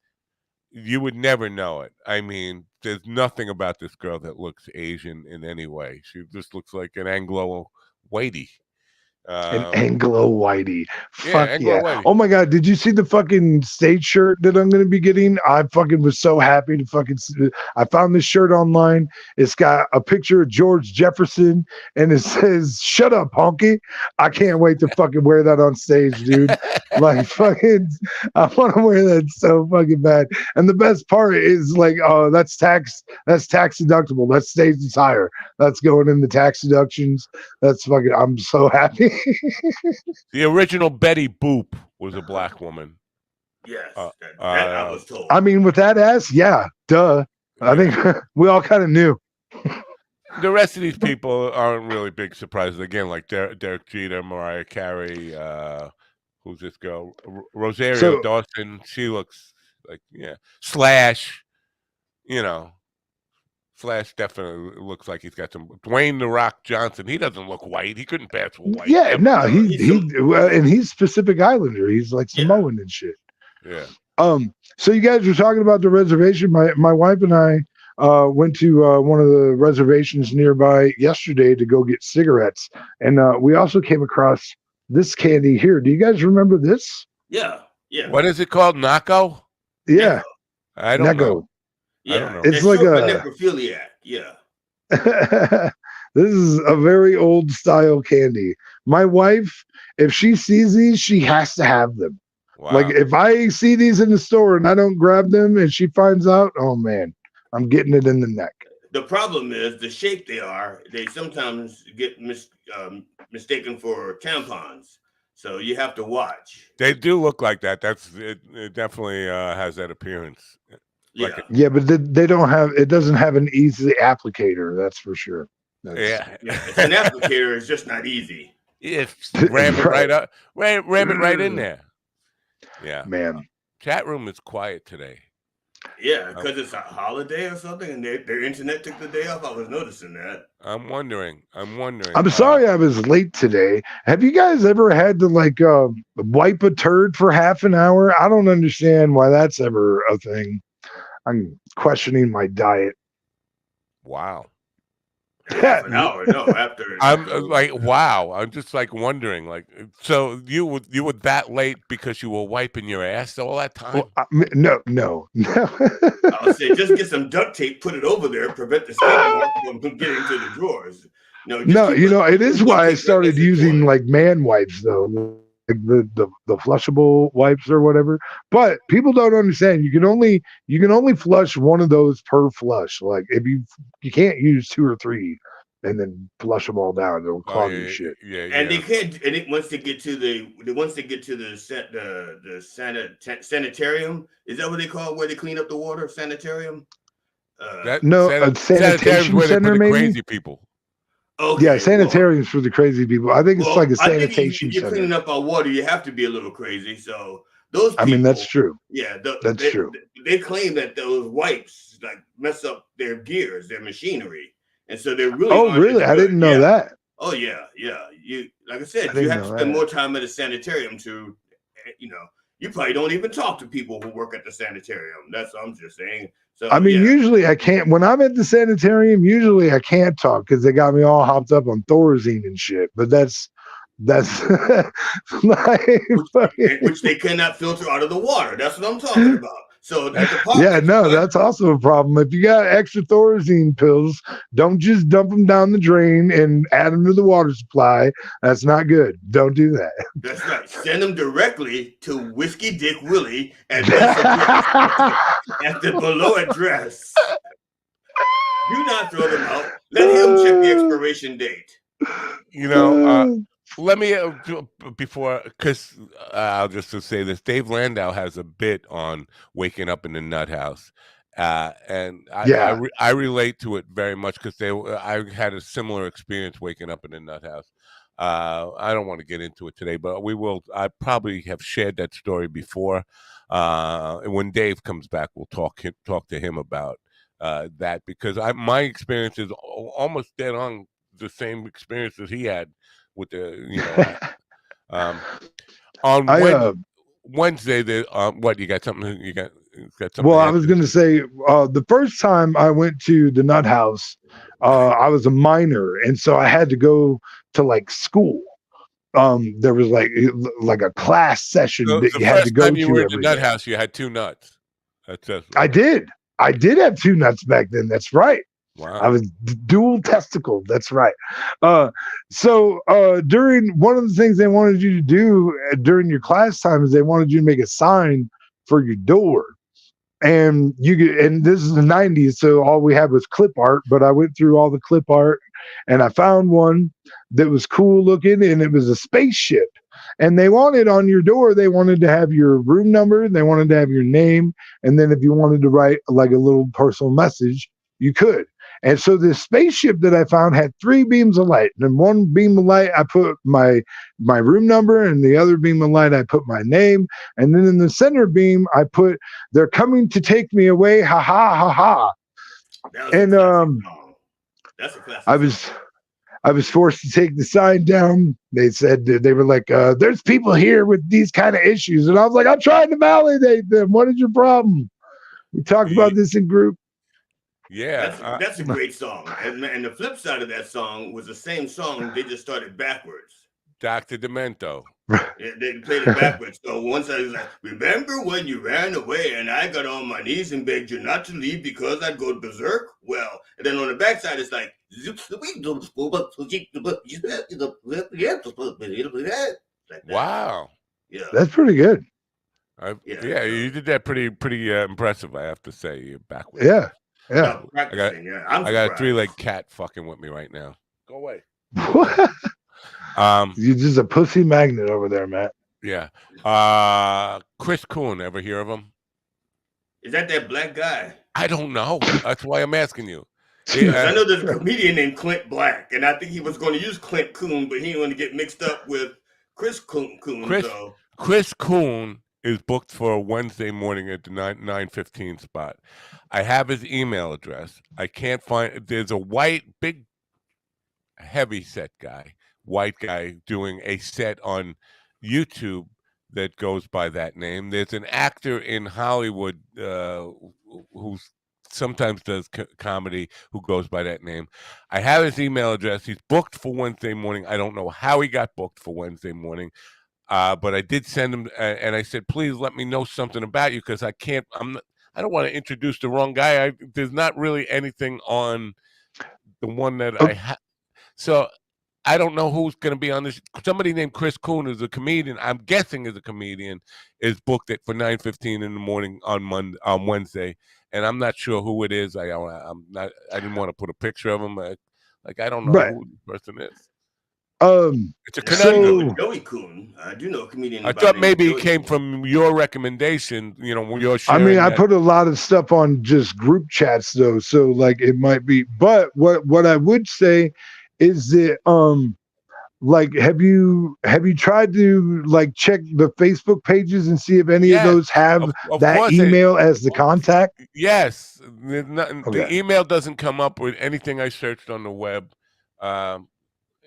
You would never know it. I mean, there's nothing about this girl that looks Asian in any way. She just looks like an Anglo whitey. An Anglo Whitey. Yeah, Fuck Anglo yeah. Whitey. Oh my God. Did you see the fucking stage shirt that I'm going to be getting? I fucking was so happy to fucking see. I found this shirt online. It's got a picture of George Jefferson and it says, "Shut up, honky." I can't wait to fucking wear that on stage, dude. Like fucking, I want to wear that so fucking bad. And the best part is like, oh, that's tax deductible. That stage is higher. That's going in the tax deductions. That's fucking, I'm so happy. The original Betty Boop was a black woman. Yes, Uh, that I was told. I mean, with that ass, yeah, duh. I think we all kind of knew. The rest of these people aren't really big surprises. Again, like Derek Jeter, Mariah Carey, who's this girl? Rosario Dawson. She looks like, yeah. Slash, you know. Slash definitely looks like he's got some. Dwayne "The Rock" Johnson. He doesn't look white. He couldn't pass for white. Yeah, no, and he's Pacific Islander. He's like Samoan and shit. Yeah. So you guys were talking about the reservation. My wife and I went to one of the reservations nearby yesterday to go get cigarettes, and we also came across this candy here. Do you guys remember this? Yeah. What is it called? Naco? Yeah, I don't know. Yeah, I don't know. It's like a necrophiliac. Yeah. This is a very old style candy. My wife, if she sees these, she has to have them. Wow. Like if I see these in the store and I don't grab them and she finds out, oh man, I'm getting it in the neck. The problem is the shape they sometimes get mistaken for tampons. So you have to watch. They do look like that. It definitely has that appearance. Yeah, but they don't have. It doesn't have an easy applicator. That's for sure. Yeah, it's an applicator. It's just not easy. Ram it right up. Ram it right in there. Yeah, man. Chat room is quiet today. Yeah, because it's a holiday or something, and their internet took the day off. I was noticing that. I'm wondering. I'm sorry I was late today. Have you guys ever had to like wipe a turd for half an hour? I don't understand why that's ever a thing. I'm questioning my diet. Wow. Half an hour, no. After I'm like, wow. I'm just like wondering, like, so you were that late because you were wiping your ass all that time? Well, no. I'll say just get some duct tape, put it over there, prevent the skid mark from getting to the drawers. No, it is why I started using like man wipes though. Like the flushable wipes or whatever, but people don't understand. You can only flush one of those per flush. Like if you can't use 2 or 3 and then flush them all down, it'll clog your shit. Yeah, and they can't. And once they get to the sanitarium, is that what they call it, where they clean up the water? Sanitarium. Sanitation center, maybe. Crazy people. Okay, yeah, sanitariums for the crazy people. I think it's like a sanitation center. If you're cleaning up our water, you have to be a little crazy. So those people, I mean, that's true. Yeah, that's true. They claim that those wipes like mess up their gears, their machinery, and so they're really. Oh, really? I didn't know that. Oh, yeah. You, like I said, you have to spend more time at a sanitarium to, you probably don't even talk to people who work at the sanitarium. That's what I'm just saying. So, I mean, usually I can't. When I'm at the sanitarium, usually I can't talk because they got me all hopped up on Thorazine and shit. But that's like, which they cannot filter out of the water. That's what I'm talking about. So that's also a problem. If you got extra Thorazine pills, don't just dump them down the drain and add them to the water supply. That's not good. Don't do that. That's right. Send them directly to Whiskey Dick Willie at the below address. Do not throw them out. Let him check the expiration date. Let me because I'll just say this: Dave Landau has a bit on waking up in the nut house, and I relate to it very much because I had a similar experience waking up in the nut house. I don't want to get into it today, but we will. I probably have shared that story before. When Dave comes back, we'll talk to him about that because my experience is almost dead on the same experience that he had. With the on Wednesday, what you got something? You got something? Well, I was going to say the first time I went to the nut house, I was a minor, and so I had to go to like school. there was like a class session So that the you had to first go time you to were in the every nut day. house, you had 2 nuts. That's I did. I did have 2 nuts back then. That's right. I wow. was dual testicle. That's right. So during one of the things they wanted you to do during your class time is they wanted you to make a sign for your door. And and this is the 90s, so all we had was clip art, but I went through all the clip art and I found one that was cool looking, and it was a spaceship. And they wanted on your door, they wanted to have your room number, they wanted to have your name, and then if you wanted to write like a little personal message, you could. And so this spaceship that I found had 3 beams of light. And in one beam of light, I put my room number, and the other beam of light, I put my name. And then in the center beam, I put, "They're coming to take me away, ha ha ha ha." That was a And classic song. That's a classic I song. was I was forced to take the sign down. They said they were like, "There's people here with these kind of issues," and I was like, "I'm trying to validate them. What is your problem? We talked about this in group." Yeah. That's a great song. And the flip side of that song was the same song. They just started backwards. Dr. Demento. They played it backwards. So one side is like, "Remember when you ran away and I got on my knees and begged you not to leave because I'd go berserk?" Well, and then on the backside it's like, like Wow. Yeah. That's pretty good. Yeah, you did that pretty impressive, I have to say. You're backwards. Yeah. No, practicing. I'm I got a surprised. 3-legged cat fucking with me right now. Go away. You're just a pussy magnet over there, Matt. Yeah. Chris Kuhn, ever hear of him? Is that black guy? I don't know. That's why I'm asking you. I know there's a comedian named Clint Black, and I think he was going to use Clint Kuhn, but he didn't want to get mixed up with Chris Kuhn. Chris Kuhn is booked for a Wednesday morning at the 9:15 spot. I have his email address. I can't find. There's a white, big, heavy set guy, white guy doing a set on YouTube that goes by that name. There's an actor in Hollywood who sometimes does comedy who goes by that name. I have his email address. He's booked for Wednesday morning. I don't know how he got booked for Wednesday morning. But I did send him, and I said, "Please let me know something about you because I don't want to introduce the wrong guy. There's not really anything on the one that I have, so I don't know who's going to be on this. Somebody named Chris Kuhn is a comedian. I'm guessing is a comedian is booked it for 9:15 in the morning on Wednesday, and I'm not sure who it is. I'm not. I didn't want to put a picture of him. I don't know who the person is. It's a conundrum. Joey Kuhn. I do know a comedian. I thought maybe it came from your recommendation. You know, when you're sharing. I mean, I put a lot of stuff on just group chats though, so like it might be. But what I would say is that like have you tried to like check the Facebook pages and see if any of those have that email as the contact? Yes, the email doesn't come up with anything I searched on the web.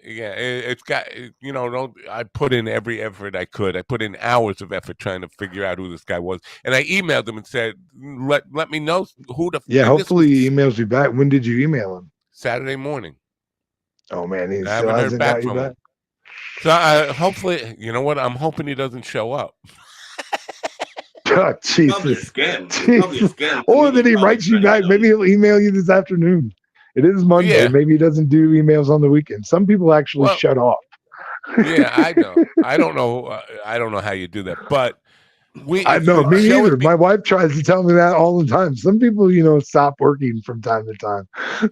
Yeah, it's got, I put in every effort I could. I put in hours of effort trying to figure out who this guy was. And I emailed him and said, let me know who the. Yeah, hopefully he emails you back. When did you email him? Saturday morning. Oh, man, he I still haven't heard hasn't back got you from back? him. So hopefully, you know what? I'm hoping he doesn't show up. God, Jesus. Probably a scam. Probably a scam. Or that he writes you back. Maybe he'll email you this afternoon. It is Monday. Yeah. Maybe he doesn't do emails on the weekend. Some people actually shut off. Yeah, I know. I don't know. I don't know how you do that, but I know, me neither. My wife tries to tell me that all the time. Some people, stop working from time to time.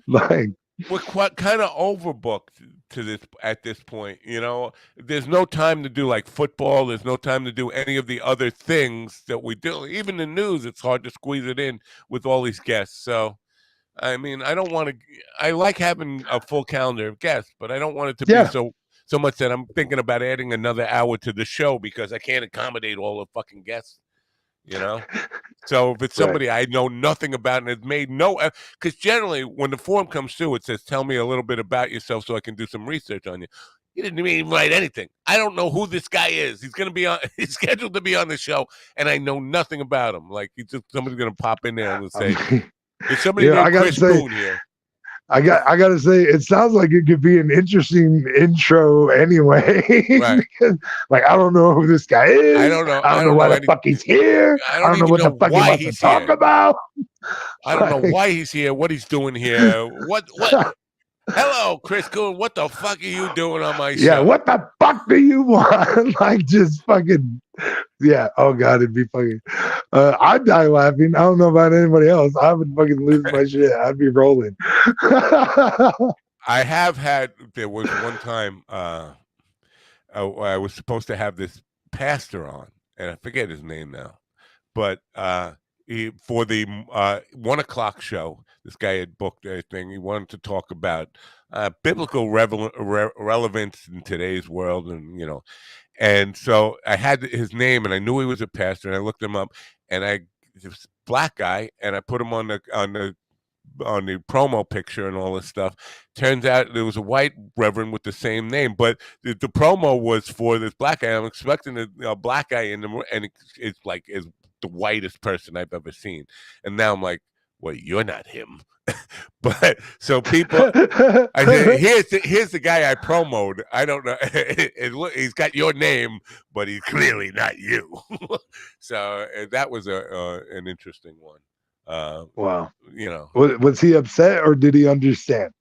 Like we're quite kind of overbooked at this point. There's no time to do like football. There's no time to do any of the other things that we do. Even the news, it's hard to squeeze it in with all these guests. So. I mean, I don't want to. I like having a full calendar of guests, but I don't want it to be so much that I'm thinking about adding another hour to the show because I can't accommodate all the fucking guests. So if it's somebody I know nothing about and it's made because generally when the form comes through, it says, "Tell me a little bit about yourself so I can do some research on you." He didn't even write anything. I don't know who this guy is. He's going to be on. He's scheduled to be on the show, and I know nothing about him. Like somebody's going to pop in there and say. There's somebody named Chris Boone here. I gotta say, it sounds like it could be an interesting intro anyway. Right. Because, like, I don't know who this guy I is. don't know. I I don't know don't why know the any. fuck he's here. I I don't don't know even what know the fuck he why wants to he's talk here. about. I don't know why he's here. What he's doing here. What? Hello, Chris Coon. What the fuck are you doing on my Yeah, show? what the fuck do you want? Like, just fucking, yeah. Oh god, it'd be fucking. I'd die laughing. I don't know about anybody else. I would fucking lose my shit. I'd be rolling. I have had. There was one time. I was supposed to have this pastor on, and I forget his name now. But for the 1 o'clock show, this guy had booked a thing. He wanted to talk about biblical relevance in today's world, and so I had his name, and I knew he was a pastor, and I looked him up, and this black guy, and I put him on the promo picture and all this stuff. Turns out there was a white reverend with the same name, but the promo was for this black guy. I'm expecting a black guy in the, and it's like is the whitest person I've ever seen. And now I'm like, well, you're not him. But so people, I said, here's the guy I promoted. I don't know. He's got your name, but he's clearly not you. So that was an interesting one. Wow. You know, Was he upset or did he understand?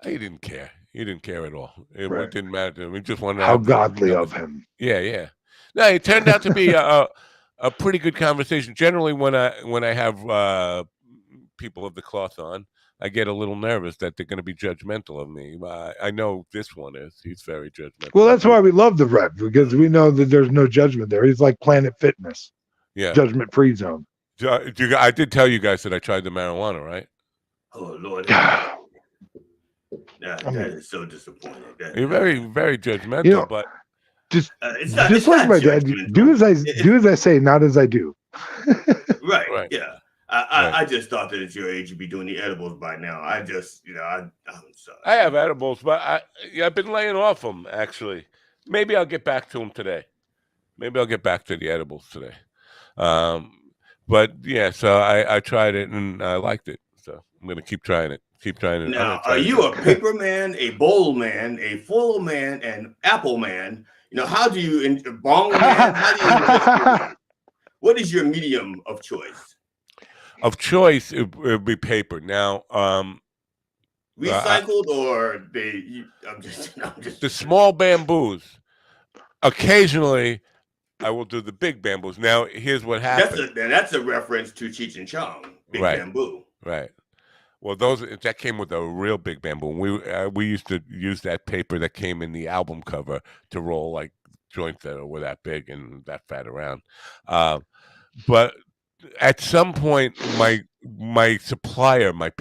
he didn't care. He didn't care at all. Right. Didn't matter to him. He just wanted to How have the godly of conversation. him. Yeah, yeah. No, it turned out to be a pretty good conversation. Generally, when I have people of the cloth on, I get a little nervous that they're going to be judgmental of me. I know this one is. He's very judgmental. Well, that's why we love the rep, because we know that there's no judgment there. He's like Planet Fitness. Yeah. Judgment-free zone. I did tell you guys that I tried the marijuana, right? Oh Lord. That is so disappointing. You're very, very judgmental, but just it's like not my dad. Do as I say, not as I do. Right. Yeah. I just thought that at your age you'd be doing the edibles by now. I'm sorry. I have edibles, but I've been laying off them, actually. Maybe I'll get back to them today. Maybe I'll get back to the edibles today. But yeah, so I tried it and I liked it. So I'm going to keep trying it. Now, are you a paper man, a bowl man, a full man, an apple man? How do you bong man? How do you what is your medium of choice? Of choice, it would be paper. Now, recycled or I'm just the small bamboos. Occasionally, I will do the big bamboos. Now, here's what happened. That's a reference to Cheech and Chong, Big Bamboo. Right. Well, that came with a real big bamboo. We used to use that paper that came in the album cover to roll like joints that were that big and that fat around. But at some point, my supplier, my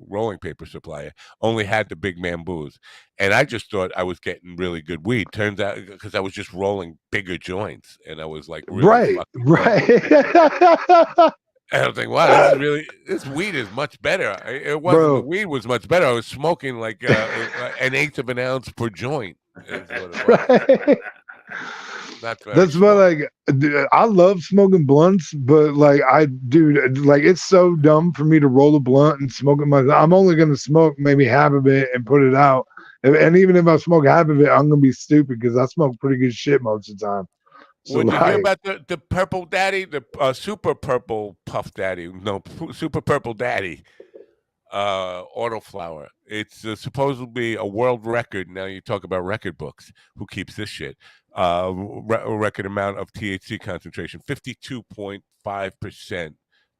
rolling paper supplier, only had the big bamboos, and I just thought I was getting really good weed. Turns out, because I was just rolling bigger joints, and I was like, really right. And I was like, wow, this weed is much better. It wasn't, the weed was much better. I was smoking like an eighth of an ounce per joint. Is what it was. That's why, I love smoking blunts, but it's so dumb for me to roll a blunt and smoke it myself. I'm only going to smoke maybe half of it and put it out. And even if I smoke half of it, I'm going to be stupid because I smoke pretty good shit most of the time. So Would you hear about the Purple Daddy, the Super Purple Puff Daddy? No, Super Purple Daddy autoflower. It's supposed to be a world record. Now you talk about record books. Who keeps this shit? Record amount of THC concentration, 52.5%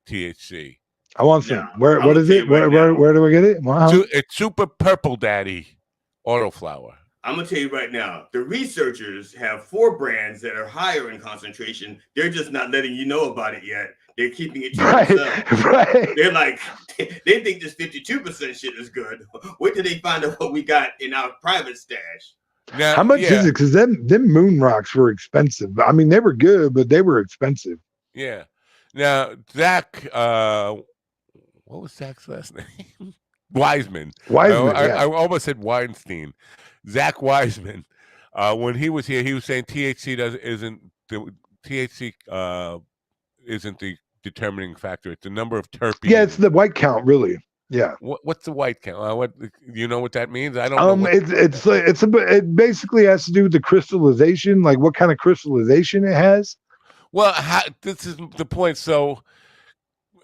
THC. I want some. What is it? Where do we get it? Wow. It's Super Purple Daddy autoflower. I'm going to tell you right now, the researchers have 4 brands that are higher in concentration. They're just not letting you know about it yet. They're keeping it to themselves. Right. They're like, they think this 52% shit is good. Wait till they find out what we got in our private stash. Now, how much is it? Because them moon rocks were expensive. I mean, they were good, but they were expensive. Yeah. Now, Zach, what was Zach's last name? Wiseman. I almost said Weinstein. Zach Wiseman, when he was here, he was saying THC isn't the determining factor. It's the number of terpenes. Yeah, it's the white count, really. Yeah. What's the white count? What you know what that means? I don't know what. It basically has to do with the crystallization, like what kind of crystallization it has. Well, this is the point. So,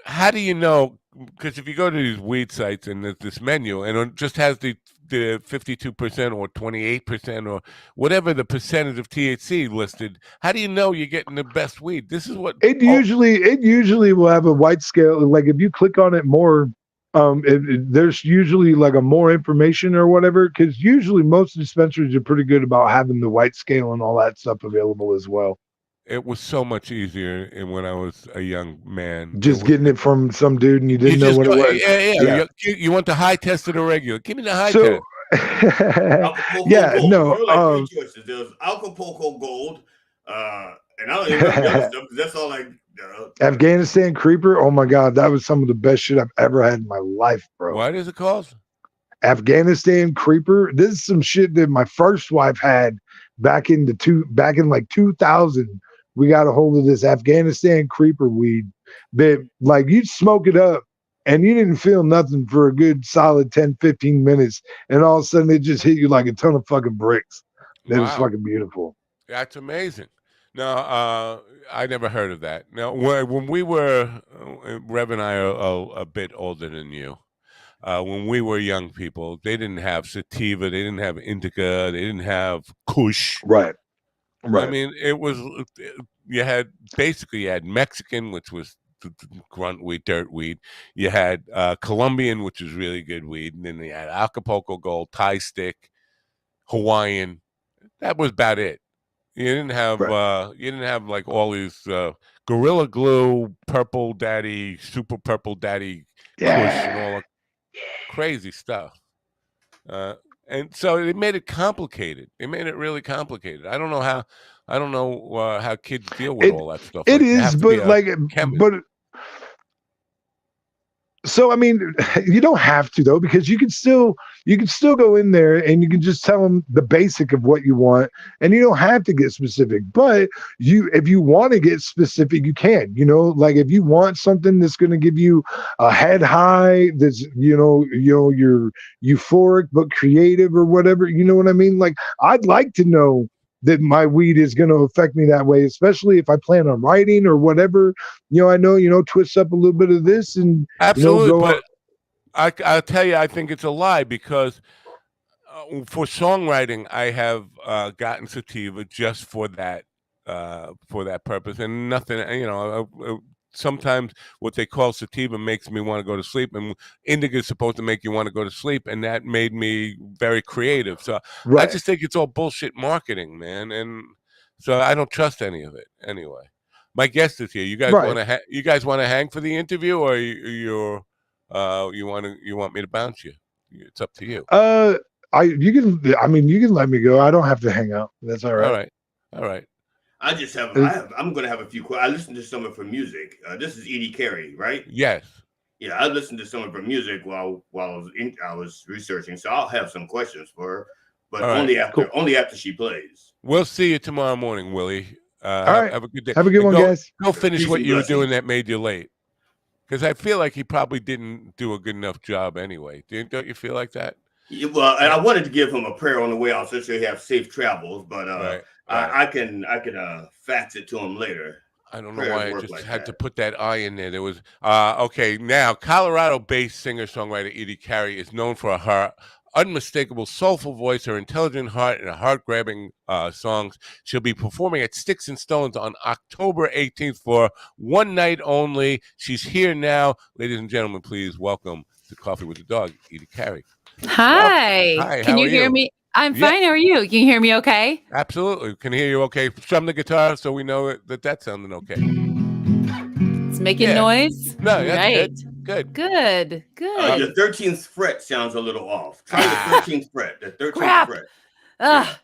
how do you know? Because if you go to these weed sites and there's this menu and it just has the 52% or 28% or whatever the percentage of THC listed, how do you know you're getting the best weed? This is what. It usually will have a white scale. Like if you click on it more, there's usually like a more information or whatever. Because usually most dispensaries are pretty good about having the white scale and all that stuff available as well. It was so much easier when I was a young man. Just getting it from some dude and you You didn't know just what it go, was. yeah. You want the high test or the regular? Give me the high So, test. Acapulco Gold. no. There were like three choices. There was Acapulco Gold, and I don't even remember the other stuff because that's all like. Afghanistan Creeper. Oh my god, that was some of the best shit I've ever had in my life, bro. What is it called? Afghanistan Creeper. This is some shit that my first wife had back in like 2000. We got a hold of this Afghanistan Creeper weed that like you'd smoke it up and you didn't feel nothing for a good solid 10, 15 minutes. And all of a sudden it just hit you like a ton of fucking bricks. It was fucking beautiful. That's amazing. No, I never heard of that. Now, when we were, Rev and I are a bit older than you. When we were young people, they didn't have sativa, they didn't have indica, they didn't have kush. Right. I mean, it was you had Mexican, which was grunt weed, dirt weed. You had Colombian, which was really good weed, and then you had Acapulco Gold, Thai stick, Hawaiian. That was about it. You didn't have like all these Gorilla Glue, Purple Daddy, Super Purple Daddy, Kush, and all that crazy stuff. And so it made it complicated. It made it really complicated. I don't know how kids deal with all that stuff. It is, but so I mean, you don't have to though, because you can still go in there and you can just tell them the basic of what you want, and you don't have to get specific. But if you want to get specific, you can. Like if you want something that's going to give you a head high, that's you're euphoric but creative or whatever. You know what I mean? Like I'd like to know that my weed is going to affect me that way, especially if I plan on writing or whatever. I know, twist up a little bit of this and absolutely. But I'll tell you, I think it's a lie because for songwriting, I have gotten sativa just for that purpose and nothing. Sometimes what they call sativa makes me want to go to sleep, and indica is supposed to make you want to go to sleep, and that made me very creative. So I just think it's all bullshit marketing, man, and so I don't trust any of it anyway. My guest is here. You guys want to hang for the interview, or you want me to bounce you? It's up to you. You can let me go. I don't have to hang out. That's all right. All right. I'm going to have a few questions. I listened to some of her music. This is Edie Carey, right? Yes. Yeah, I listened to some of her music while I was researching, so I'll have some questions for her, but only after she plays. We'll see you tomorrow morning, Willie. All right. Have a good day. Have a good one, guys. Go finish what you were doing that made you late. Because I feel like he probably didn't do a good enough job anyway. Don't you feel like that? Yeah, well, and I wanted to give him a prayer on the way out so he have safe travels, but right. I can fax it to him later. I don't know why I just had to put that I in there. There was okay. Now, Colorado-based singer-songwriter Edie Carey is known for her unmistakable soulful voice, her intelligent heart, and her heart-grabbing songs. She'll be performing at Sticks and Stones on October 18th for one night only. She's here now. Ladies and gentlemen, please welcome to Coffee with the Dog, Edie Carey. Hi. Hi. Can you hear me? I'm fine. How are you? Can you hear me okay? Absolutely. Can hear you okay. Strum the guitar so we know that sounded okay. It's making noise? No, that's right. Good. Your 13th fret sounds a little off. Try the 13th fret. The 13th fret.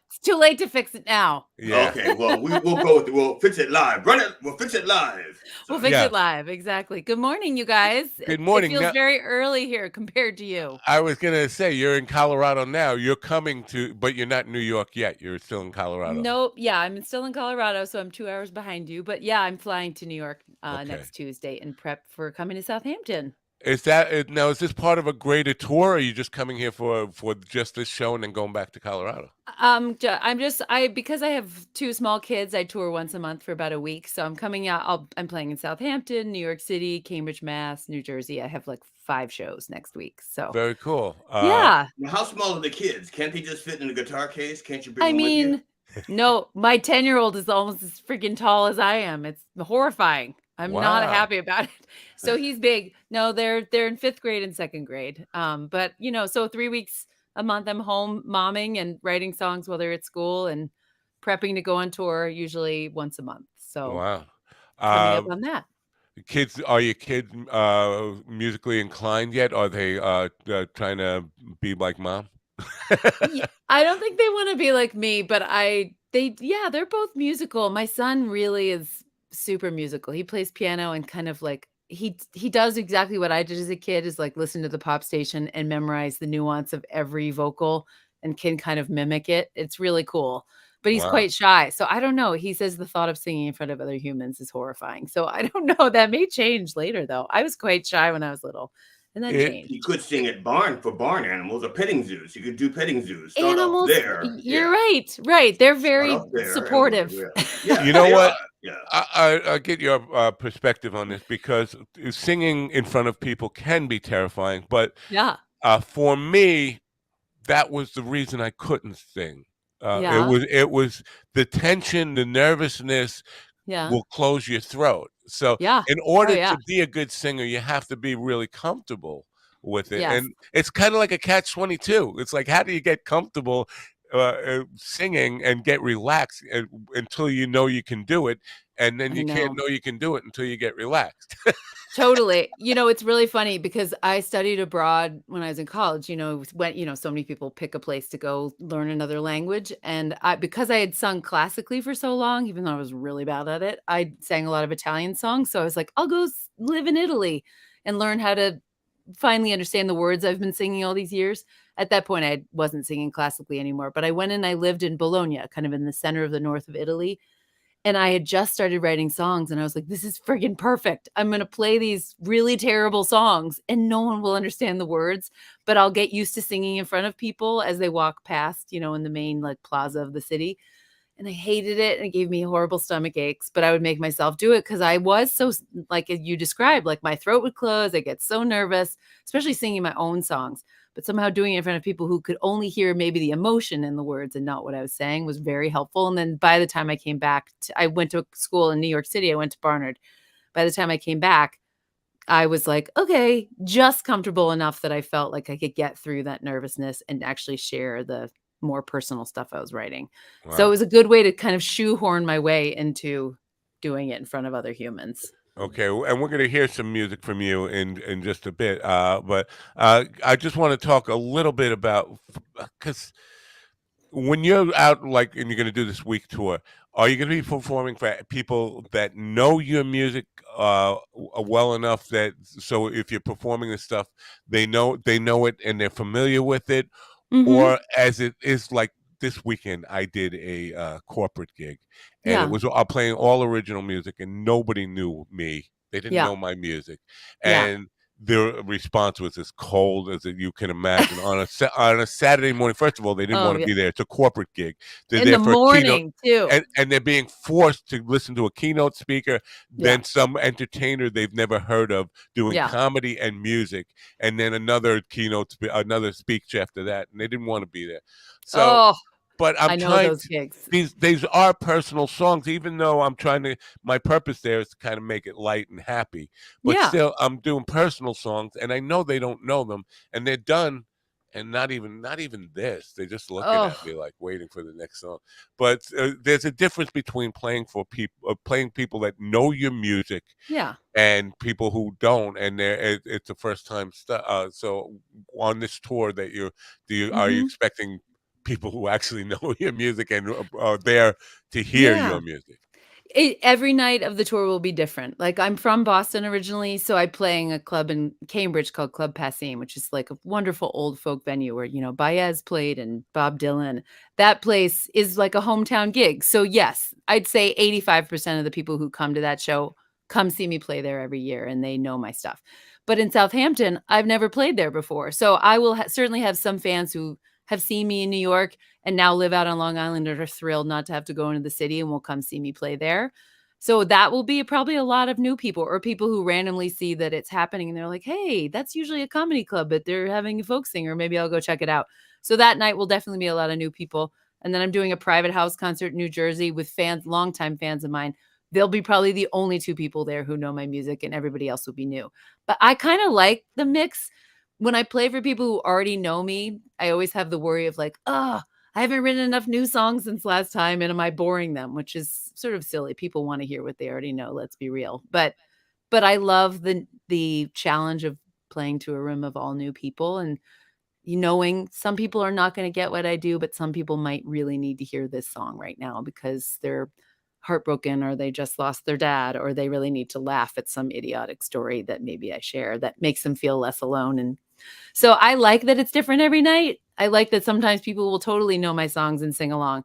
It's too late to fix it now. Yeah. Okay, well, we'll go with it. We'll fix it live. We'll fix it live. We'll fix it live. Exactly. Good morning, you guys. Good morning. It feels very early here compared to you. I was going to say, you're in Colorado now. You're coming but you're not in New York yet. You're still in Colorado. Nope. Yeah, I'm still in Colorado, so I'm 2 hours behind you. But yeah, I'm flying to New York next Tuesday in prep for coming to Southampton. Now, is this part of a greater tour, or are you just coming here for just this show and then going back to Colorado? I'm just I because I have 2 small kids, I tour once a month for about a week, so I'm coming out I'm playing in Southampton, New York City, Cambridge, Mass, New Jersey. I have, like, 5 shows next week, so Very cool. yeah. Now, how small are the kids? Can't they just fit in the guitar case? Can't you bring I them with you? mean, no, my 10-year-old is almost as freaking tall as I am. It's horrifying. I'm not Wow. happy about it. So he's big. No, they're in 5th grade and 2nd grade. But, so 3 weeks a month I'm home momming and writing songs while they're at school and prepping to go on tour usually once a month. So Wow. coming up Uh, on that. are your kids musically inclined yet? Are they trying to be like mom? Yeah, I don't think they wanna be like me, but yeah, they're both musical. My son really is super musical. He plays piano and kind of like he does exactly what I did as a kid, is, like, listen to the pop station and memorize the nuance of every vocal and can kind of mimic it. It's really cool, but he's Wow. quite shy, so I don't know. He says the thought of singing in front of other humans is horrifying, so I don't know. That may change later, though. I was quite shy when I was little, and that It You changed. could sing at barn for barn animals or petting zoos. You could do petting zoos. Start off Animals, there. you're Yeah. right, right, they're Start very off there and work supportive. your way up. Yeah, You know they are. what? Yeah. I get your perspective on this because singing in front of people can be terrifying, but Yeah, for me, that was the reason I couldn't sing. yeah, It was the tension, the nervousness yeah, will close your throat. So, yeah. in Oh, order yeah, to be a good singer, you have to be really comfortable with it, yes, and it's kinda like a catch-22. It's like, how do you get comfortable, singing and get relaxed, until you know you can do it, and then I you can't know. know you can do it until you get relaxed. Totally. It's really funny because I studied abroad when I was in college, so many people pick a place to go learn another language, and because I had sung classically for so long, even though I was really bad at it, I sang a lot of Italian songs, so I was like, "I'll go live in Italy and learn how to finally understand the words I've been singing all these years." At that point, I wasn't singing classically anymore, but I went and I lived in Bologna, kind of in the center of the north of Italy, and I had just started writing songs, and I was like, "This is friggin' perfect. I'm gonna play these really terrible songs, and no one will understand the words, but I'll get used to singing in front of people as they walk past, in the main, like, plaza of the city." And I hated it, and it gave me horrible stomach aches, but I would make myself do it because I was so like you described, like, my throat would close, I get so nervous, especially singing my own songs, but somehow doing it in front of people who could only hear maybe the emotion in the words and not what I was saying was very helpful, and then by the time I came back I went to a school in New York City, I went to Barnard. By the time I came back, I was like, "Okay," just comfortable enough that I felt like I could get through that nervousness and actually share the more personal stuff I was writing. So it Wow. was a good way to kind of shoehorn my way into doing it in front of other humans. Okay, and we're gonna hear some music from you in just a bit, but, I just wanna talk a little bit about because when you're out, like, and you're gonna do this week tour, are you gonna be performing for people that know your music, well enough that so if you're performing this stuff, they know it and they're familiar with it? Mhm. Or as it is like this weekend, I did a, corporate gig, and it Yeah. was playing all original music, and nobody knew me. They didn't Yeah. know my music, Yeah. and their response was as cold as you can imagine on a Saturday morning. First of all, they didn't Oh, wanna yeah. be there. It's a corporate gig. They're In there the for a keynote, morning too. and they're being forced to listen to a keynote speaker, Yeah. then some entertainer they've never heard of doing Yeah. comedy and music, and then another speech after that, and they didn't wanna be there. So, Oh, but I'm I know trying those to gigs. these are personal songs, even though I'm trying to my purpose there is to kinda make it light and happy, but Yeah. still, I'm doing personal songs, and I know they don't know them, and they're done, and not even this, they're just looking at Oh, me, like, waiting for the next song, but, there's a difference between playing people that know your music yeah. and people who don't, and it's the first time so on this tour that are you Mhm. expecting people who actually know your music and are there to hear Yeah. your music? Every night of the tour will be different. Like, I'm from Boston originally, so I'm playing a club in Cambridge called Club Passim, which is like a wonderful old folk venue where, Baez played and Bob Dylan. That place is like a hometown gig. So, yes, I'd say 85% of the people who come to that show come see me play there every year and they know my stuff. But in Southampton, I've never played there before. So I will certainly have some fans who have seen me in New York and now live out on Long Island and are thrilled not to have to go into the city and will come see me play there. So that will be probably a lot of new people or people who randomly see that it's happening and they're like, "Hey, that's usually a comedy club, but they're having a folk singer. Maybe I'll go check it out." So that night will definitely be a lot of new people. And then I'm doing a private house concert in New Jersey with fans, longtime fans of mine. They'll be probably the only 2 people there who know my music and everybody else will be new. But I kinda like the mix. When I play for people who already know me, I always have the worry of like, "Oh, I haven't written enough new songs since last time, and am I boring them?" Which is sort of silly. People wanna hear what they already know, let's be real. But I love the challenge of playing to a room of all new people and knowing some people are not gonna get what I do, but some people might really need to hear this song right now because they're heartbroken or they just lost their dad or they really need to laugh at some idiotic story that maybe I share that makes them feel less alone, and so I like that it's different every night. I like that sometimes people will totally know my songs and sing along,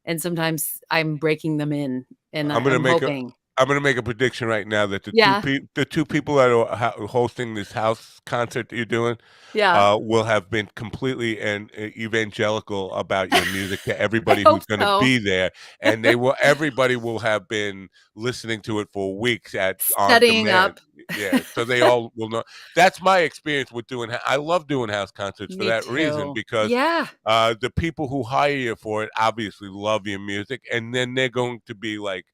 and sometimes I'm breaking them in, and I'm gonna I'm make a hoping. I'm gonna make a prediction right now that Yeah, the 2 people that are hosting this house concert that you're doing, yeah. will have been completely and evangelical about your music to I everybody hope who's gonna so. be there, and everybody will have been listening to it for weeks on Studying demand. up. Yeah, so they all will know. That's my experience with doing I love doing house concerts for Me that reason too. because, Yeah. the people who hire you for it obviously love your music, and then they're going to be like,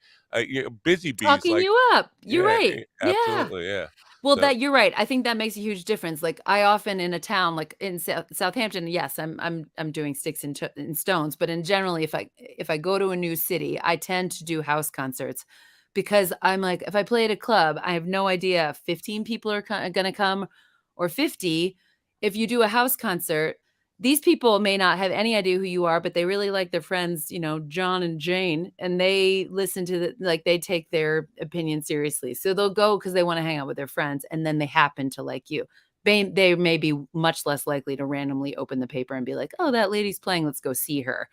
busy bees, Talking like you up. You're yeah, right. Yeah. absolutely, yeah. Well, So that you're right. I think that makes a huge difference. Like I often in a town like in Southampton, yes, I'm doing sticks and stones, but in generally if I go to a new city, I tend to do house concerts because I'm like if I play at a club, I have no idea if 15 people are going to come or 50. If you do a house concert, these people may not have any idea who you are, but they really like their friends, John and Jane, and they listen to they take their opinion seriously. So they'll go because they want to hang out with their friends, and then they happen to like you. They may be much less likely to randomly open the paper and be like, "Oh, that lady's playing. Let's go see her."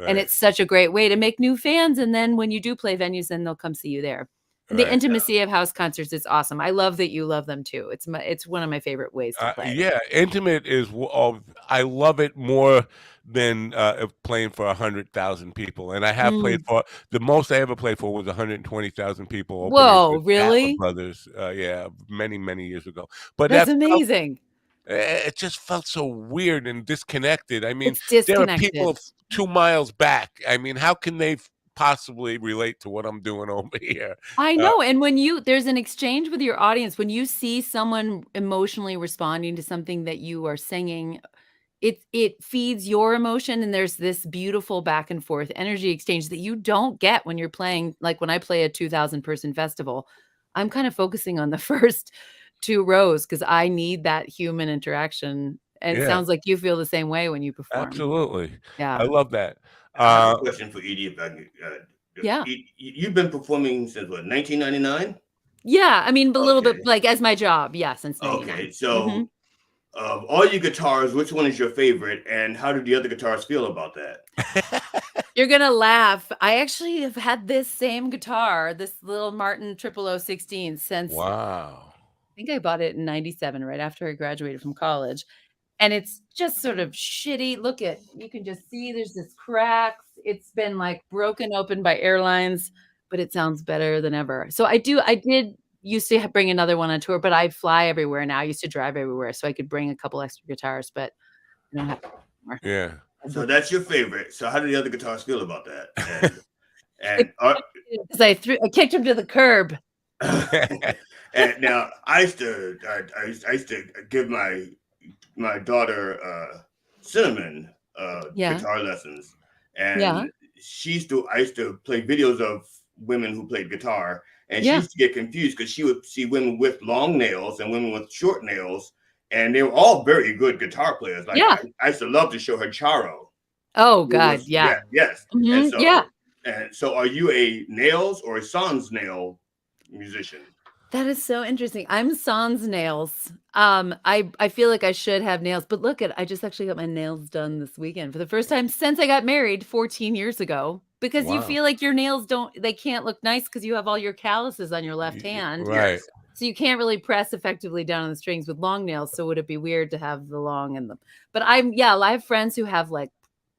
And right, it's such a great way to make new fans. And then when you do play venues, then they'll come see you there. And the right. intimacy of house concerts is awesome. I love that you love them too. It's one of my favorite ways to play. Yeah, intimate is I love it more than, playing for 100,000 people, and I have played Mm. for the most I ever played for was 120,000 people opening Whoa, for Statler really? Brothers, yeah, many, many years ago, but That's that felt amazing. it just felt so weird and disconnected. I mean, It's there are people disconnected. 2 miles back. I mean, how can they possibly relate to what I'm doing over here? I Uh, know, and when there's an exchange with your audience, when you see someone emotionally responding to something that you are singing, it feeds your emotion, and there's this beautiful back and forth energy exchange that you don't get when you're playing like, when I play a 2,000 person festival, I'm kind of focusing on the first 2 rows because I need that human interaction, and it yeah, sounds like you feel the same way when you perform. absolutely. I Yeah. love that. I have a Uh question for Edie. If I could, Yeah. you've been performing since what, 1999? Yeah, I mean, a little bit, Okay. like, as my job, yeah, since '99. Okay. So, Mhm. of all your guitars, which one is your favorite, and how do the other guitars feel about that? You're gonna laugh. I actually have had this same guitar, this little Martin 0016 since Wow. I think I bought it in '97 right after I graduated from college, and it's just sort of shitty. Look at you can just see there's this cracks. It's been, like, broken open by airlines, but it sounds better than ever. So I did used to bring another one on tour, but I fly everywhere now. I used to drive everywhere, so I could bring a couple extra guitars, but I don't have to anymore. Yeah. So that's your favorite. So how do the other guitars feel about that? And It and 'cause I kicked him to the curb. and now I used to give my daughter Cinnamon Yeah, guitar lessons, yeah, and I used to play videos of women who played guitar, and she yeah, used to get confused because she would see women with long nails and women with short nails, and they were all very good guitar players. Like yeah. I used to love to show her Charo, Oh who god, was yeah. yes, and Mhm, yeah. so are you a nails or a sans nail musician? That is so interesting. I'm sans nails. I feel like I should have nails, but look at I just actually got my nails done this weekend for the first time since I got married 14 years ago, because you Wow. feel like your nails they can't look nice because you have all your calluses on your left hand. Right. Yes. So you can't really press effectively down on the strings with long nails. So would it be weird to have the long and the, but I have friends who have like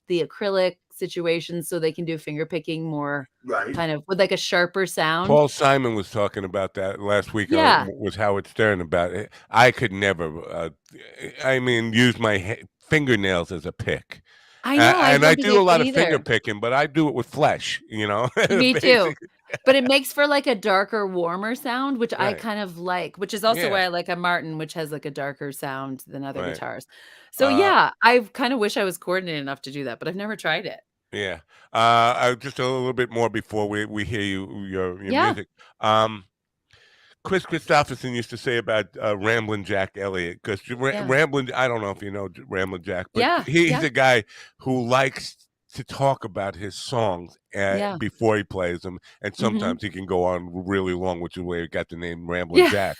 the acrylic situation so they can do finger picking more Right. kind of with like a sharper sound. Paul Simon was talking about that last week Yeah. with Howard Stern about it. I could never, I mean, use my fingernails as a pick. I know. I And I don't think do I a lot could of finger either. picking, but I do it with flesh, you know, Me too. basically. But it makes for like a darker, warmer sound, which I Right. kind of like, which is also Yeah. why I like a Martin, which has like a darker sound than other Right. guitars. So Uh, yeah, I kind of wish I was coordinated enough to do that, but I've never tried it. yeah. Just a little bit more before we hear your Yeah. music. Chris Christopherson used to say about Ramblin' Jack Elliott, because Yeah. Ramblin', I don't know if you know Ramblin' Jack, but Yeah. he's Yeah. a guy who likes to talk about his songs Yeah. before he plays them, and Hmm. sometimes he can go on really long, which is where he got the name Ramblin' Yeah. Jack.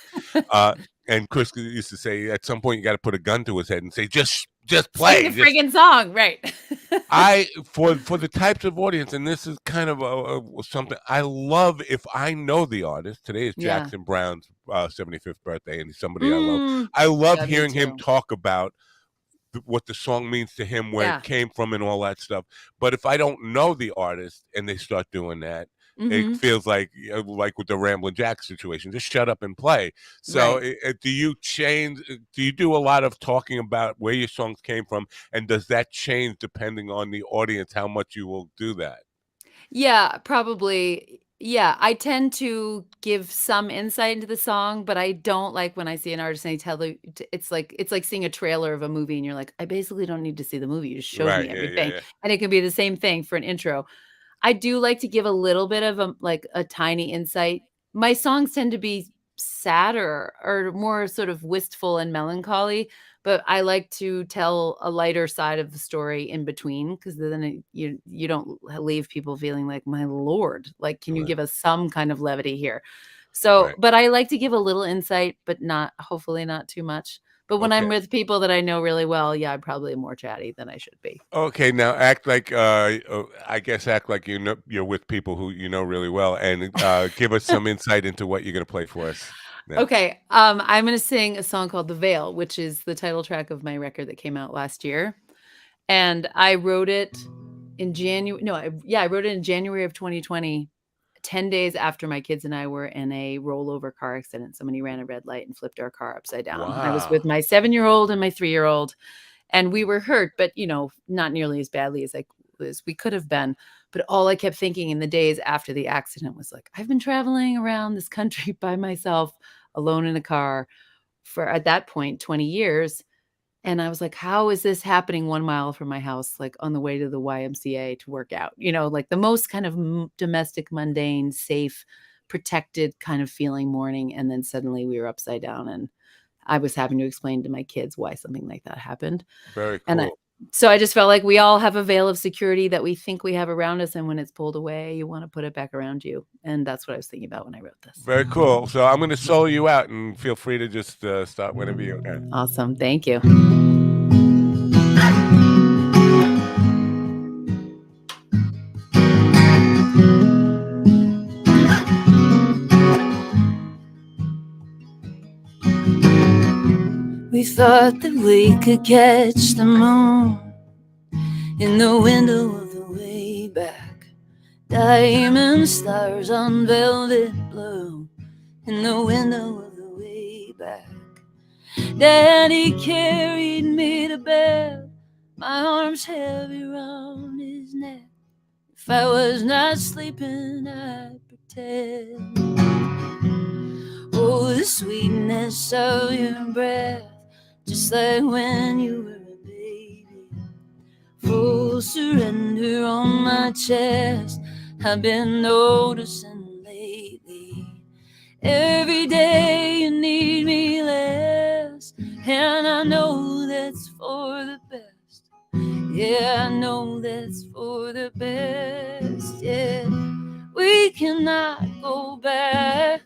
Uh, and Chris used to say, at some point you got to put a gun to his head and say, just Sing play, the just friggin' song. Right. for the types of audience, and this is kind of something I love. If I know the artist, today is Yeah. Jackson Brown's 75th birthday, and he's somebody I love. Mm. I love Yeah, me hearing him too. talk about what the song means to him, where it Yeah. came from, and all that stuff. But if I don't know the artist and they start doing that, it Hmm. feels like with the Ramblin' Jack situation, just shut up and play. So, Right. do you change? Do you do a lot of talking about where your songs came from, and does that change depending on the audience? How much you will do that? Yeah, probably. Yeah, I tend to give some insight into the song, but I don't like when I see an artist and they tell the it's like seeing a trailer of a movie and you're like, I basically don't need to see the movie. You just showed Right? me Yeah, yeah, everything. yeah. And it can be the same thing for an intro. I do like to give a little bit of like a tiny insight. My songs tend to be sadder or more sort of wistful and melancholy, but I like to tell a lighter side of the story in between because then you don't leave people feeling like, my lord, like, can you Right. give us some kind of levity here? So, Right. but I like to give a little insight, but not hopefully not too much. But when I'm Okay. with people that I know really well, yeah, I'm probably more chatty than I should be. Okay, now act like I guess act like you know you're with people who you know really well, and give us some insight into what you're going to play for us now. Okay, I'm gonna sing a song called "The Veil," which is the title track of my record that came out last year, and I wrote it in January. No, I wrote it in January of 2020, 10 days after my kids and I were in a rollover car accident. Somebody ran a red light and flipped our car upside down. I was with Wow. my 7-year-old and my 3-year-old, and we were hurt, but not nearly as badly as we could have been. But all I kept thinking in the days after the accident was like, I've been traveling around this country by myself, alone in a car for at that point 20 years. And I was like, how is this happening 1 mile from my house, like on the way to the YMCA to work out? Like the most kind of domestic, mundane, safe, protected kind of feeling morning. And then suddenly we were upside down and I was having to explain to my kids why something like that happened. Very And cool. so I just felt like we all have a veil of security that we think we have around us. And when it's pulled away, you want to put it back around you. And that's what I was thinking about when I wrote this. Very cool. So I'm going to solo you out, and feel free to just start whenever you can. Awesome. Thank you. We thought that we could catch the moon in the window of the way back. Diamond stars on velvet blue in the window of the way back. Daddy carried me to bed, my arms heavy round his neck. If I was not sleeping, I'd pretend. Oh, the sweetness of your breath, just like when you were a baby. Full surrender on my chest, I've been noticing lately. Every day you need me less, and I know that's for the best. Yeah, I know that's for the best. Yeah, we cannot go back,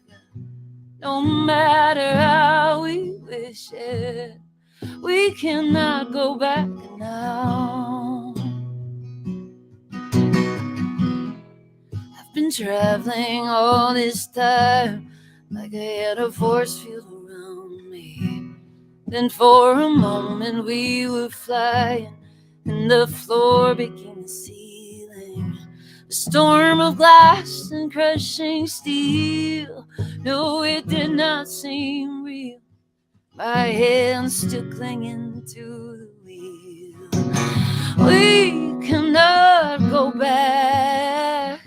no matter how we wish it. We cannot go back now. I've been traveling all this time, like I had a force field around me. Then for a moment we were flying, and the floor became the ceiling. A storm of glass and crushing steel. No, it did not seem real. My hands still clinging to the wheel. We cannot go back,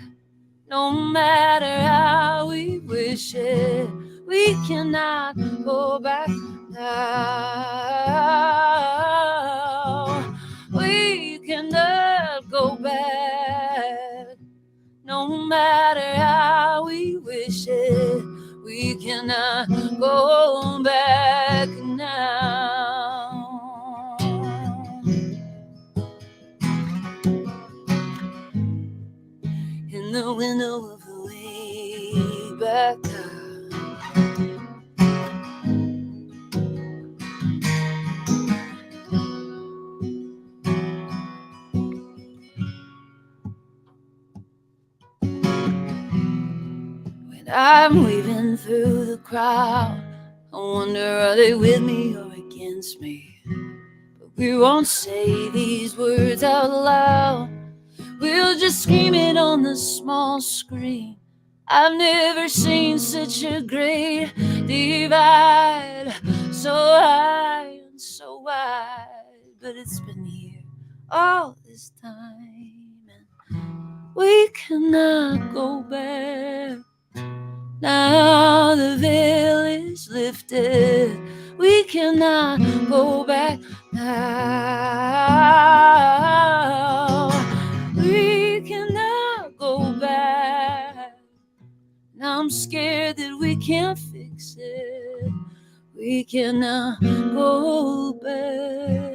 no matter how we wish it. We cannot go back now. We cannot go back, no matter how we wish it. We cannot go back now. In the window of the way back when I'm weaving through the crowd, I wonder, are they with me or against me? But we won't say these words out loud. We'll just scream it on the small screen. I've never seen such a great divide, so high and so wide. But it's been here all this time, and we cannot go back. Now the veil is lifted. We cannot go back now. We cannot go back. Now I'm scared that we can't fix it. We cannot go back.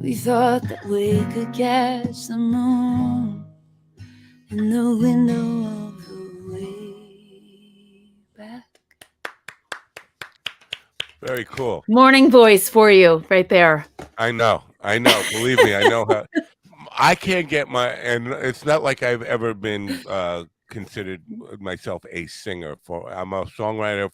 We thought that we could catch the moon in the window of the way back. Very cool. Morning voice for you right there. I know. Believe me, I know how. I can't get and it's not like I've ever been considered myself a singer. I'm a songwriter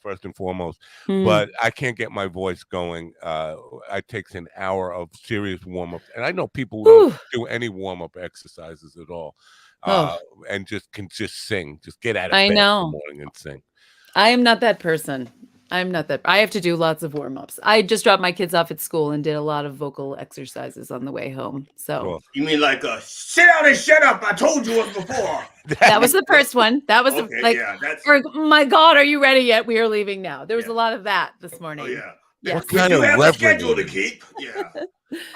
first and foremost, but I can't get my voice going. It takes an hour of serious warm-ups, and I know people who don't do any warm-up exercises at all, and can just sing, just get out of bed in the morning and sing. I am not that person. I have to do lots of warm-ups. I just dropped my kids off at school and did a lot of vocal exercises on the way home. So Cool. You mean like sit down and shut up? I told you it before. That was the first one. That was okay, yeah, that's my God, are you ready yet? We are leaving now. There was a lot of that this morning. Oh yeah. Yes. What kind We of do have a reverend schedule to is it? keep. Yeah.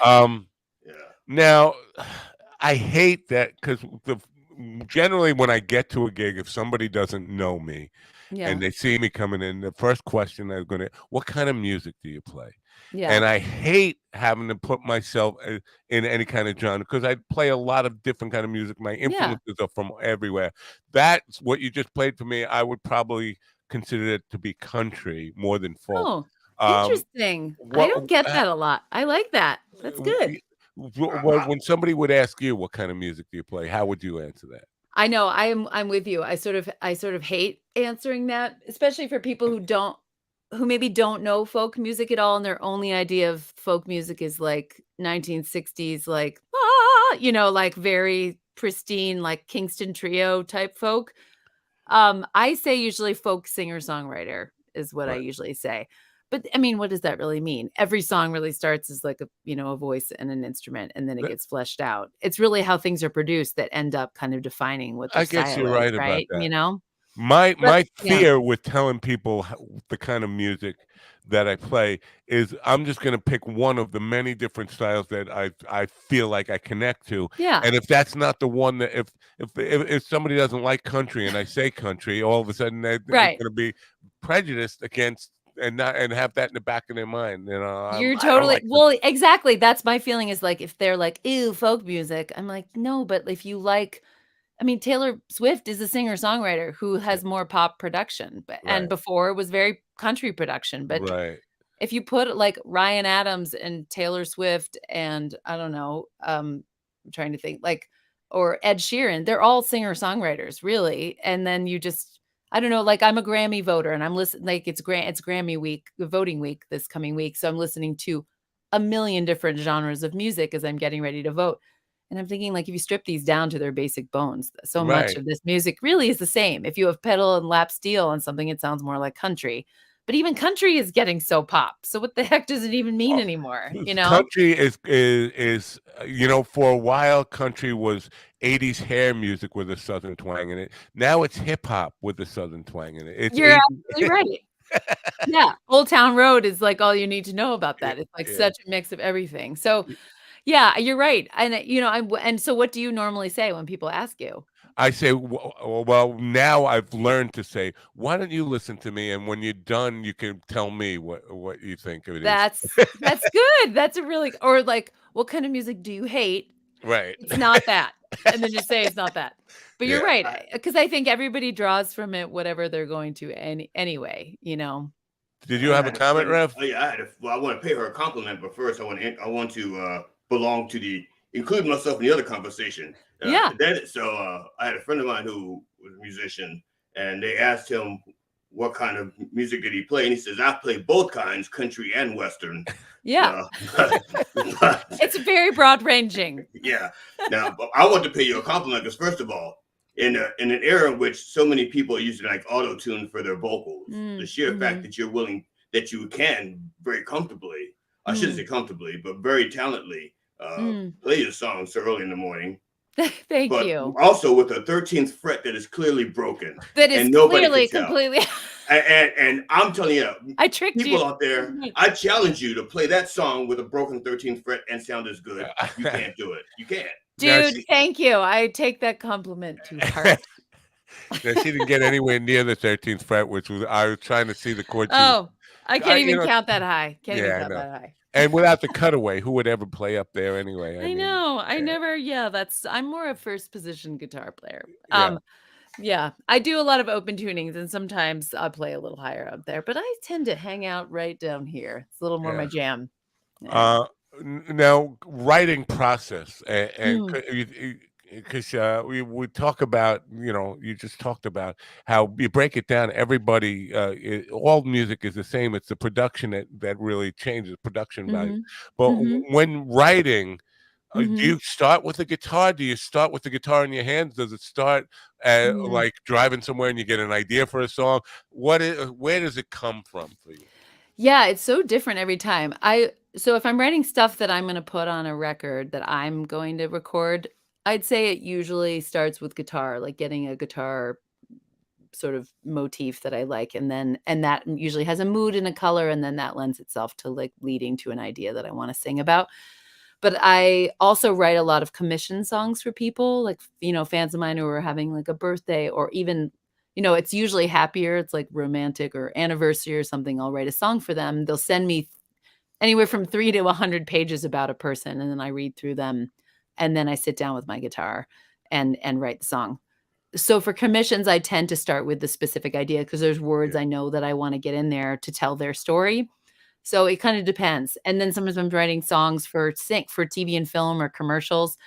Yeah. Now, I hate that because generally when I get to a gig, if somebody doesn't know me and they see me coming in, the first question they're going to, what kind of music do you play? Yeah. And I hate having to put myself in any kind of genre because I play a lot of different kind of music. My influences are from everywhere. That's what you just played for me. I would probably consider it to be country more than folk. Oh, interesting. I don't get that a lot. I like that. That's good. When somebody would ask you what kind of music do you play, how would you answer that? I know I'm with you. I sort of hate answering that, especially for people who maybe don't know folk music at all, and their only idea of folk music is like 1960s, like like very pristine, like Kingston Trio type folk. I say usually folk singer-songwriter is what I usually say. But I mean, what does that really mean? Every song really starts as like a voice and an instrument, and then it gets fleshed out. It's really how things are produced that end up kind of defining what their I guess style you're is, right about right? that. My But fear with telling people the kind of music that I play is I'm just going to pick one of the many different styles that I feel like I connect to. Yeah. And if that's not the one that if somebody doesn't like country and I say country, all of a sudden they're going to be prejudiced against and have that in the back of their mind. You're I don't like well, exactly. That's my feeling is like if they're like, ew, folk music. I'm like, no, but if you like, I mean, Taylor Swift is a singer-songwriter who has more pop production, and before it was very country production. But if you put like Ryan Adams and Taylor Swift and I don't know, I'm trying to think like or Ed Sheeran, they're all singer-songwriters, really, and then you just I don't know, like, I'm a Grammy voter, and I'm listening like, it's Grammy week, the voting week this coming week, so I'm listening to a million different genres of music as I'm getting ready to vote, and I'm thinking, like, if you strip these down to their basic bones, so much Right. of this music really is the same. If you have pedal and lap steel on something, it sounds more like country, but even country is getting so pop, so what the heck does it even mean anymore, you know? Country is for a while, country was 80s hair music with a Southern twang in it. Now it's hip hop with a Southern twang in it. It's You're 80 absolutely right. Yeah, Old Town Road is, like, all you need to know about Yeah, that. It's, like, yeah. such a mix of everything. So, yeah, you're right, and, and so what do you normally say when people ask you? I say, well, now I've learned to say, "Why don't you listen to me? And when you're done, you can tell me what you think it is." That's good. That's a really or, like, "What kind of music do you hate?" Right. "It's not that." And then just say, "It's not that." But you're Yeah. right, because I think everybody draws from it whatever they're going to anyway, you know? Did you I have a had a comment, friend. Rev? Oh yeah, well, I want to pay her a compliment, but first I want to belong to the include myself in the other conversation. Yeah. I had a friend of mine who was a musician, and they asked him what kind of music did he play, and he says, "I play both kinds, country and western." Yeah. Uh, but It's very broad ranging. yeah. Now, but I want to pay you a compliment because, first of all, in an era in which so many people are using like auto tune for their vocals, the sheer fact Mhm. that that you can very comfortably, I shouldn't Mm, say comfortably, but very talently mm. play your song so early in the morning, Thank but you. also with a 13th fret that is clearly broken That is and nobody can clearly tell. completely And I'm telling you, I tricked you. people out there, I challenge you to play that song with a broken 13th fret and sound as good. You can't do it. You can't. Now Dude, she thank you. I take that compliment to heart. now she didn't get anywhere near the 13th fret, which was I was trying to see the chord she was Oh, I I can't you even know count that high. Can't even Yeah, I count know. that high. And without the cutaway, who would ever play up there anyway? I I mean, know. I yeah, never that's I'm more a first position guitar player. yeah, Yeah, I do a lot of open tunings and sometimes I play a little higher up there, but I tend to hang out right down here. It's a little more my yeah. jam. Yeah. Uh, Now, writing process and Mm, because we talk about you just talked about how you break it down. Everybody, all music is the same. It's the production that really changes production value. mhm. But Mhm. when writing, do Mhm. you start with the guitar? Do you start with the guitar in your hands? Does it start Mm. like driving somewhere and you get an idea for a song? Where does it come from for you? Yeah, it's so different every time. So if I'm writing stuff that I'm gonna put on a record that I'm going to record, I'd say it usually starts with guitar, like getting a guitar sort of motif that I like, and that usually has a mood and a color, and then that lends itself to, like, leading to an idea that I wanna sing about. But I also write a lot of commission songs for people, like, fans of mine who are having, like, a birthday or even it's usually happier, it's, like, romantic or anniversary or something, I'll write a song for them. They'll send me anywhere from 3 to 100 pages about a person, and then I read through them, and then I sit down with my guitar and write the song. So for commissions, I tend to start with the specific idea because there's words Yeah, I know that I wanna get in there to tell their story. So it kinda depends, and then sometimes I'm writing songs for TV and film or commercials.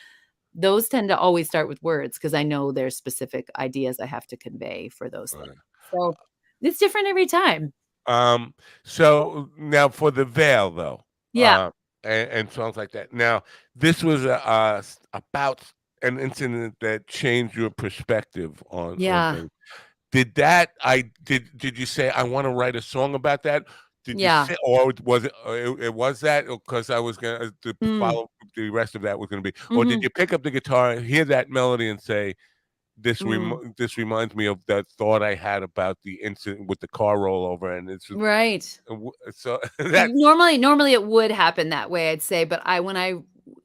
Those tend to always start with words because I know there's specific ideas I have to convey for those things. right. So, it's different every time. Um, so now for the veil though, Yeah, and songs like that. Now, this was about an incident that changed your perspective on yeah, things. Did you say I want to write a song about that? Did you yeah. say, or was it was that because I was gonna to Mm, follow the rest of that was gonna be, or did mhm, you pick up the guitar, hear that melody, and say, mm. this reminds me of that thought I had about the incident with the car rollover, and it's Right. so that Normally it would happen that way, I'd say, but I when I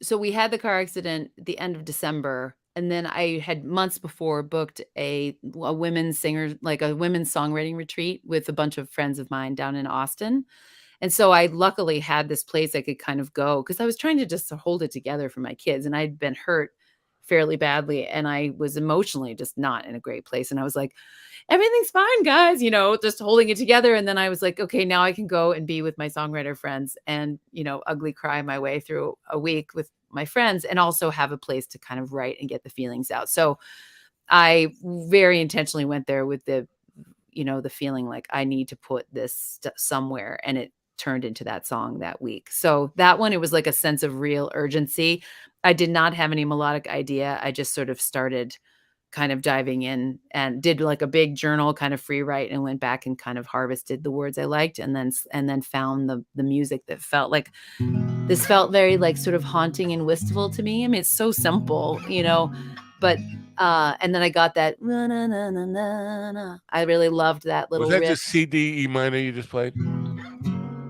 so we had the car accident at the end of December, and then I had months before booked a women's singer like a women's songwriting retreat with a bunch of friends of mine down in Austin, and so I luckily had this place I could kind of go because I was trying to just hold it together for my kids, and I'd been hurt fairly badly, and I was emotionally just not in a great place, and I was like, "Everything's fine, guys," just holding it together, and then I was like, "Okay, now I can go and be with my songwriter friends and, ugly cry my way through a week with my friends and also have a place to kind of write and get the feelings out. So I very intentionally went there with the feeling like I need to put this somewhere, and it turned into that song that week. So that one, it was like a sense of real urgency. I did not have any melodic idea. I just sort of started kind of diving in and did like a big journal kind of free write and went back and kind of harvested the words I liked, and then found the music that felt like this felt very like sort of haunting and wistful to me. I mean, it's so simple, but and then I got that na, na, na, na, na, na. I really loved that Was little that riff. just C, D, E minor you just played?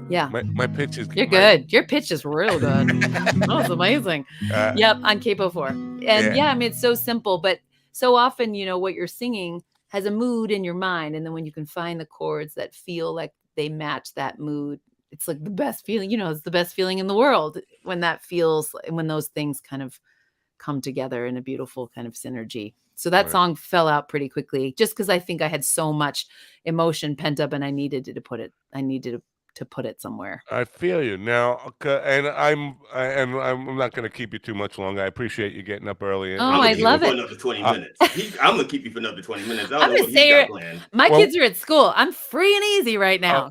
Yeah. My pitch is You're good. Your pitch is real good. That was amazing. Uh, Yep, on Capo 4. And yeah, I mean, it's so simple, but so often, what you're singing has a mood in your mind. And then when you can find the chords that feel like they match that mood, it's like the best feeling, it's the best feeling in the world when when those things kind of come together in a beautiful kind of synergy. So that Right. song fell out pretty quickly just because I think I had so much emotion pent up and I needed to put it somewhere. I feel you now, and I'm not going to keep you too much longer. I appreciate you getting up early. Oh, I'm I gonna keep love you for it. another 20 minutes. I'm gonna keep you for another 20 minutes. I I'm don't know gonna what he's say got planned. my Well- kids are at school. I'm free and easy right now.